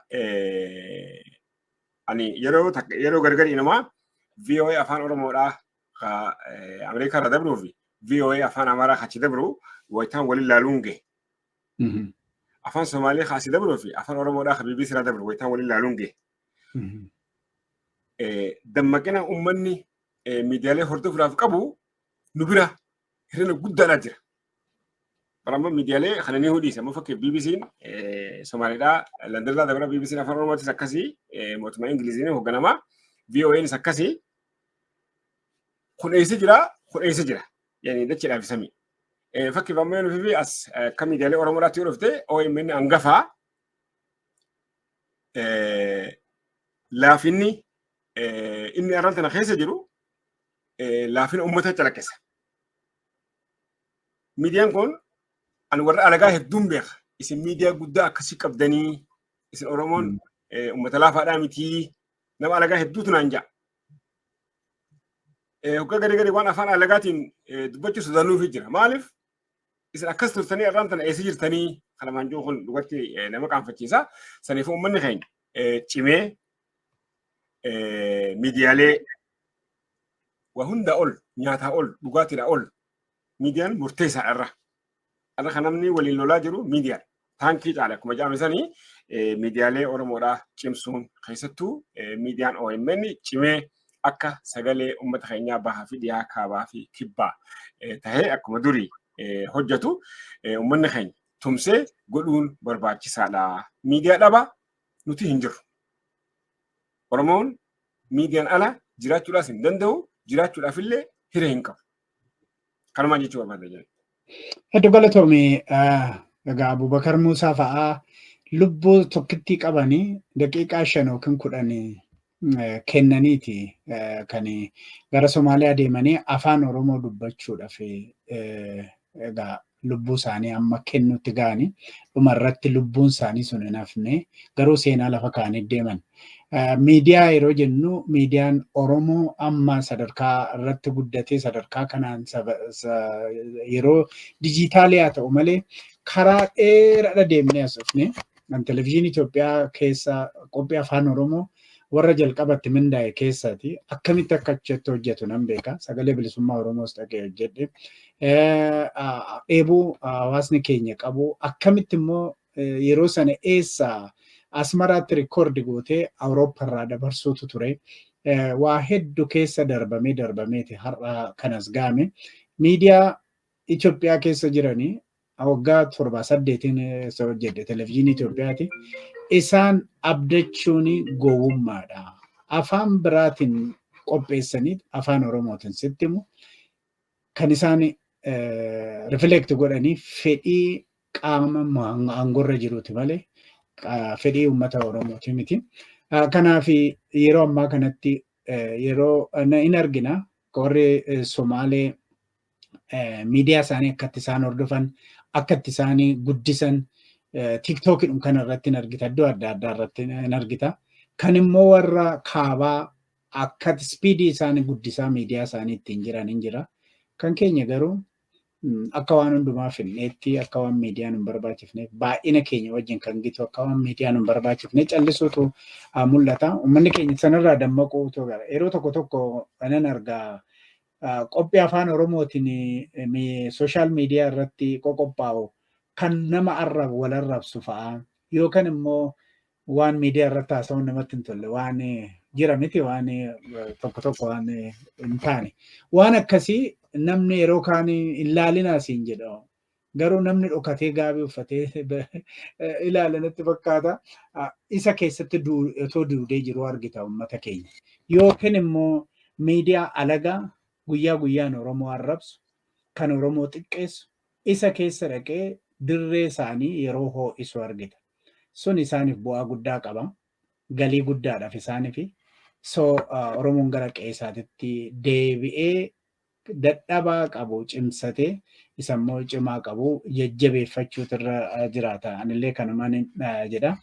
S2: ani yeroo gargari namaa VOA afaan Oromoodhaa Ameerikaa irra dabruu fi VOA afaan Amaaraa achi dabru wayitaan waliin laaluun gahe. Afaan Somaalee achi dabruu fi afaan Oromoodhaa BBC irra dabru wayitaan waliin laaluun gahe. Dammaqina uummanni miidiyaalee hordofuudhaaf qabu nu bira hir'ina guddaadhaa jira. Baramma miidiyaalee kana ni hudhiisa. Amma fakkii BBC'n Somaaliidhaa Landarraa dabara BBC'n afaan Oromootis akkasii mootummaa Ingiliziin hoogganamaa VOA'nis akkasii kun eessa jira yaani dacheedhaaf samii. Fakkii amma nuuf fi as akka miidiyaalee Oromoodhaatti yoo dhufte OMN hangafaa laafinni inni arraan tana keessa jiru laafina uummata calaqqisa. Miidiyaan kun ani warra alagaa hedduun beeka. Isin miidiyaa guddaa akkasii qabdanii isin Oromoon uummata laafaadhaa mitii nama alagaa hedduutu naan ja'a. Hoggaa gadi waan afaan alagaatiin dubbachuu sodaanuufi jira. Maaliif isin akkas turtanii arraan tana eessa jirtanii kalamaan jiru kun dhugatti nama qaanfachiisa. Saniif uummanni keenya cimee miidiyaalee waa hundaa ol nyaataa ol dhugaatiidhaa ol miidiyaan murteessaa irra. Akka kan namni waliin lolaa jiru miidiyaan taankii caala akkuma jaamisanii miidiyaalee Oromoodhaa cimsuun keessattuu miidiyaan OMN cimee akka sagalee uummata keenyaa bahaa fi dhiyaa kaabaa fi kibbaa tahee akkuma durii hojjetu uummanni keenya tumsee godhuun barbaachisaadha. Miidiyaa dhaba nuti hin jirru. Oromoon miidiyaan ala jiraachuudhaas hin danda'u, jiraachuudhaafillee hiree hin qabu. Kanumaa jechuu barbaada jedhama.
S1: Hedduu galatoomii egaa Abubakar Muusaa fa'aa lubbuu tokkittii qabanii daqiiqaa 5 yookiin 10 kennaniiti kan gara Somaaliyaa deemanii afaan Oromoo dubbachuudhaaf egaa lubbuu isaanii amma kennutti ga'anii dhumarratti lubbuun isaanii sun hin hafne garuu seenaa lafa kaanii deeman. Miidiyaa yeroo jennu miidiyaan Oromoo amma sadarkaa irratti guddatee sadarkaa kanaan yeroo dijitaaliyaa ta'u malee karaa dheeraadha deemnee as dhufne. Televezyiinii Itoophiyaa keessa qophii afaan Oromoo warra jalqabatti mindaa'e keessaati akkamitti akka achitti hojjetu nan beeka. Sagalee bilisummaa Oromoos dhaqee hojjedhe. Dheebuu hawaasni keenya qabu akkamitti immoo yeroo sana eessa Asmaraatti rikoordi gootee Awurooppaa irraa dabarsuutu ture. Waa hedduu keessa darbameeti har'a kanas gaame. Miidiyaa Itoophiyaa keessa jiranii waggaa 7-8 hojjedhe televezyiinii Itoophiyaati. Isaan abdachuun gowwummaadha. Afaan biraatiin qopheessanii afaan Oromootiin sitti himu kan isaan rifleekti godhanii fedhii qaama aangorra jiruuti malee fedhii uummata Oromooti miti. Kanaaf yeroo ammaa kanatti yeroo in argina warri Somaalee miidiyaa isaanii akkatti isaan hordofan akkatti isaanii guddisan TikTokiin kanarratti in argita iddoo adda addaa irratti in argita. Kan immoo warra kaabaa akkatti spiidii isaanii guddisaa miidiyaa isaanii ittiin jiran hin jira. Kan keenya garuu akka waan hundumaa finneetti akka waan miidiyaan hin barbaachifne baay'ina keenya wajjin kan gitu akka waan miidiyaan hin barbaachifne callisuutu mul'ata. Uummanni keenya sanarraa dammaquutu gara yeroo tokko nan argaa qophii afaan Oromootiin sooshaal miidiyaa irratti qophaa'u kan nama wal arrabsu fa'a yookaan immoo waan miidiyaa irratti haasa'uun namatti hin tolle waan jira miti waan tokko waan hin taane waan akkasii namni yeroo kaan hin laalinaa siin jedha garuu namni dhokatee gaabii uffatee ilaalanatti fakkaata isa keessatti otoo duudee jiru argita uummata keenya yookiin immoo miidiyaa alagaa guyyaa guyyaan Oromoo arrabsu kan Oromoo xiqqeessu isa keessa dhaqee dirree isaanii yeroo ho'isu argita. Sun isaaniif bu'aa guddaa qaba. Galii guddaadhaaf isaaniif. So Oromoon gara qe'eesaatitti deebi'ee dadhabaa qabu cimsatee isa immoo cimaa qabu jajjabeeffachuutu irra jiraata. Anillee kanumaan jedha.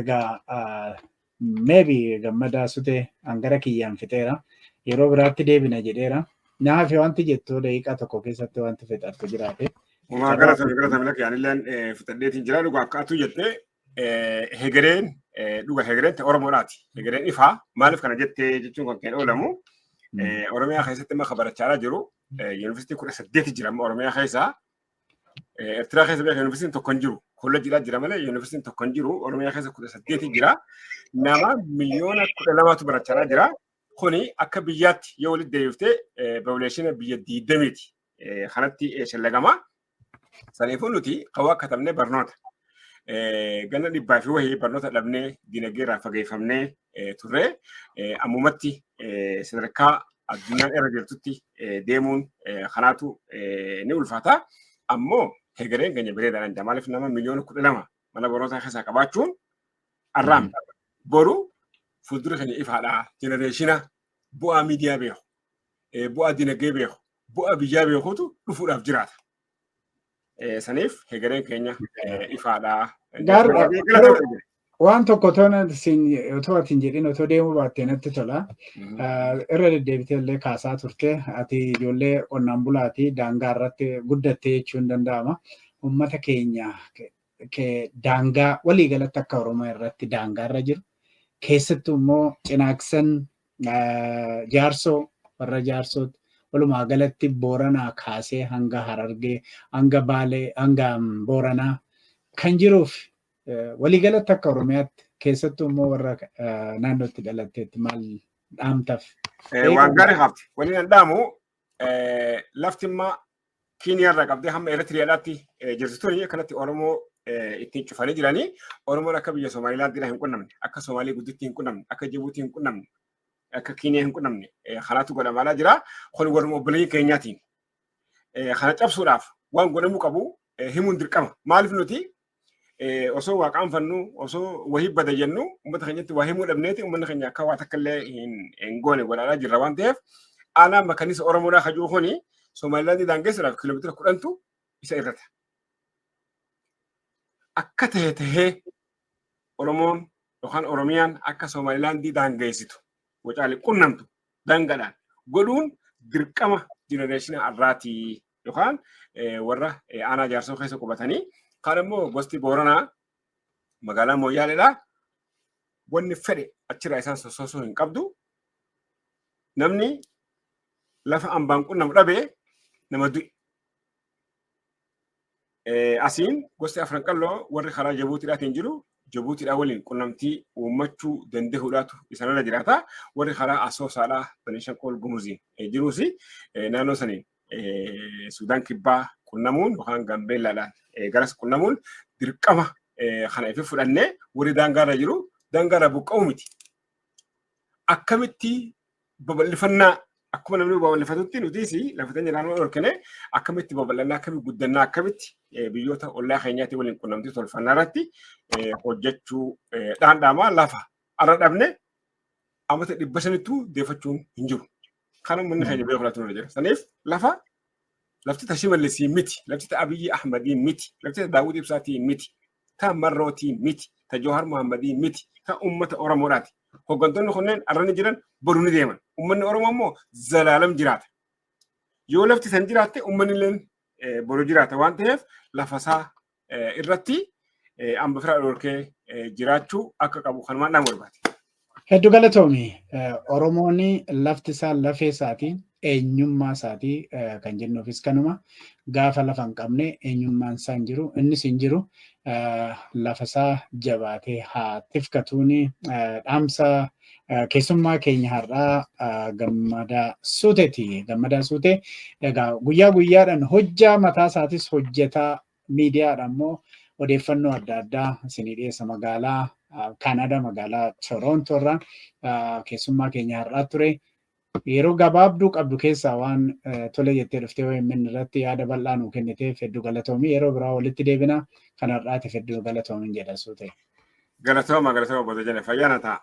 S1: Egaa maybe Gammadaa Sutee hangara kiyyaan fixeera. Yeroo biraatti deebina jedheera. Naafi wanti jettu daqiiqaa tokko keessatti wanti fixattu jiraate.
S2: Uumaa gara samii yaanilleen fixadheetiin jira dhugaa akkaatu jettee hegereen dhuga hegereen ta'e Oromoodhaati. Hegereen ifaa maaliif kana jettee jechuun kan keen oolamu Oromiyaa keessatti amma barachaa jiru yuunivarsiitii 18 jira amma Oromiyaa keessaa. Eertiraa keessa beekaa yuunivarsiitiin tokko hin jiru. Kolleejjiidhaa jira malee yuunivarsiitiin tokko hin jiru. Oromiyaa keessa 18 jira. Nama miliyoona 12tu barachaa jira. Kuni akka biyyaatti yoo walitti deebiftee population biyya 20ti. Kanatti shallagama. Saniifuu nuti qawwaa katabnee barnoota. Ganna dhibbaa fi wahii barnoota dhabnee dinagdee irraa fageeffamnee turre. Ammumatti sadarkaa addunyaan irra jirtutti deemuun kanaatu ni ulfaata. Ammoo hegereen keenya bareedaadhaan jira. Maaliif nama miliyoona 12 mana barnootaa keessaa qabaachuun arraam boru fuuldura keenya ifaadhaa. Jenereeshina bu'aa miidiyaa beeku, bu'aa dinagdee beeku, bu'aa biyyaa beekuutu dhufuudhaaf jiraata. Saniif hegereen keenya ifaadhaa.
S1: Waan tokko otoo atiin jedhin otoo deemuu baattee natti tola. Irra deddeebitee illee kaasaa turte. Ati ijoollee qonnaan bulaati daangaa irratti guddattee jechuun danda'ama. Uummata keenya daangaa waliigalatti akka Oromoo irratti daangaa irra jiru. Keessattuu immoo Cinaaksan Jaarsoo warra Jaarsooti. Walumaa galatti Booranaa kaasee hanga Harargee, hanga Baalee, hanga Booranaa kan jiruuf waliigalatti akka Oromiyaatti keessattuu immoo warra naannootti dhalatteetti maal dhaamtaaf?
S2: Waan gaarii qabdi. Waliin dhaamu lafti immoo Kiiniyaa irraa qabdee hamma Eritiriyaadhaatti jirtituun kanatti Oromoo ittiin cufanii jiranii Oromoon akka biyya Somaalilaandiidhaa hin qunnamne, akka Somaalii gudditti hin qunnamne, akka Jibuutii hin qunnamne, akka Kiiniyaa hin qunnamne kanaatu godhamaa jira. Kun warra obboleeyyi keenyaatiin kana cabsuudhaaf waan godhamuu qabu himuun dirqama. Maaliif nuti osoo waaqaanfannu osoo wahii bada jennu uummata keenyatti waa himuu dhabneeti uummanni keenya akka waa takka illee hin goone godhaadhaa jirra waan ta'eef aanaa makaniisa Oromoodhaa hajuu kuni Somaalilaandii daangeessuudhaaf kiiloomeetira 10tu isa irrata. Akka tahee Oromoon yookaan Oromiyaan akka Somaalilaandii daangeessitu wacaalee qunnamtu daangaadhaan godhuun dirqama jenereeshina arraatii yookaan warra aanaa Jaarsoo keessa qubatanii kaan immoo gosti Booranaa magaalaa Mooyaaleedhaa wanni fedhe achirraa isaan sosoosuu hin qabdu. Namni lafa hambaan qunnamu dhabee nama du'i. Asiin gosti Afran Qalloo warri karaa Jibuutiidhaatiin jiru Jibuutiidhaa waliin qunnamtii uummachuu danda'uudhaatu isaanirra jiraata. Warri karaa Asoosaadhaa Benishaangul Gumuziin jiruus naannoo saniin Sudaan Kibbaa qunnamuun yookaan Gambeellaadhaan garas qunnamuun dirqama kana ifi fudhannee warri daangaarra jiru daangaarra buqqa'u miti. Akkamitti babal'ifannaa akkuma namni babal'ifatutti nutis lafatanya naannoo dhorkine akkamitti babal'annaa akkamitti guddannaa akkamitti biyyoota ollaa keenyaatti waliin qunnamtii tolfannaa irratti hojjechuu dhaandhaamaa lafa arra dhabne amata 500 deeffachuun hin jiru. Kana uummanni keenya beeku laatu nurra jira. Saniif lafti ta Shimallisii miti, lafti ta Abiyyi Ahmadii miti, lafti ta Daawud Ibsaatii miti, ta Marrootii miti, ta Jawhar Muhammadii miti, ta uummata Oromoodhaati. Hooggantoonni kunneen arrani jiran boru ni deeman. Uummanni Oromoo immoo zalaalam jiraata. Yoo lafti san jiraatte uummanni illee boru jiraata waan ta'eef lafasaa irratti amma fira dhorkee jiraachuu akka qabu kanumaan dhaan barbaade.
S1: Hedduu galatoomi Oromoonni lafti isaa lafee isaatii eenyummaa isaatii kan jennuufis kanuma gaafa lafa hin qabne eenyummaan isaa hin jiru innis hin jiru lafa isaa jabaatee haa tifkatuuni dhaamsa keessummaa keenya har'aa Gammadaa Suuteeti. Gammadaa Suutee egaa guyyaa guyyaadhaan hojjaa mataa isaatis hojjetaa miidiyaadhaan immoo odeeffannoo adda addaa isinii dhiyeessa magaalaa Kanada magaalaa Toronto irraa keessummaa keenya har'aa ture. Yeroo gabaabduu qabdu keessaa waan tole jettee dhuftee OMN irratti yaada bal'aa nuu kenniteef hedduu galatoomii yeroo biraa walitti deebina kanarraatiif hedduu galatoomin jedha suutee.
S2: Galatooma boda jala fayyaana ta'a.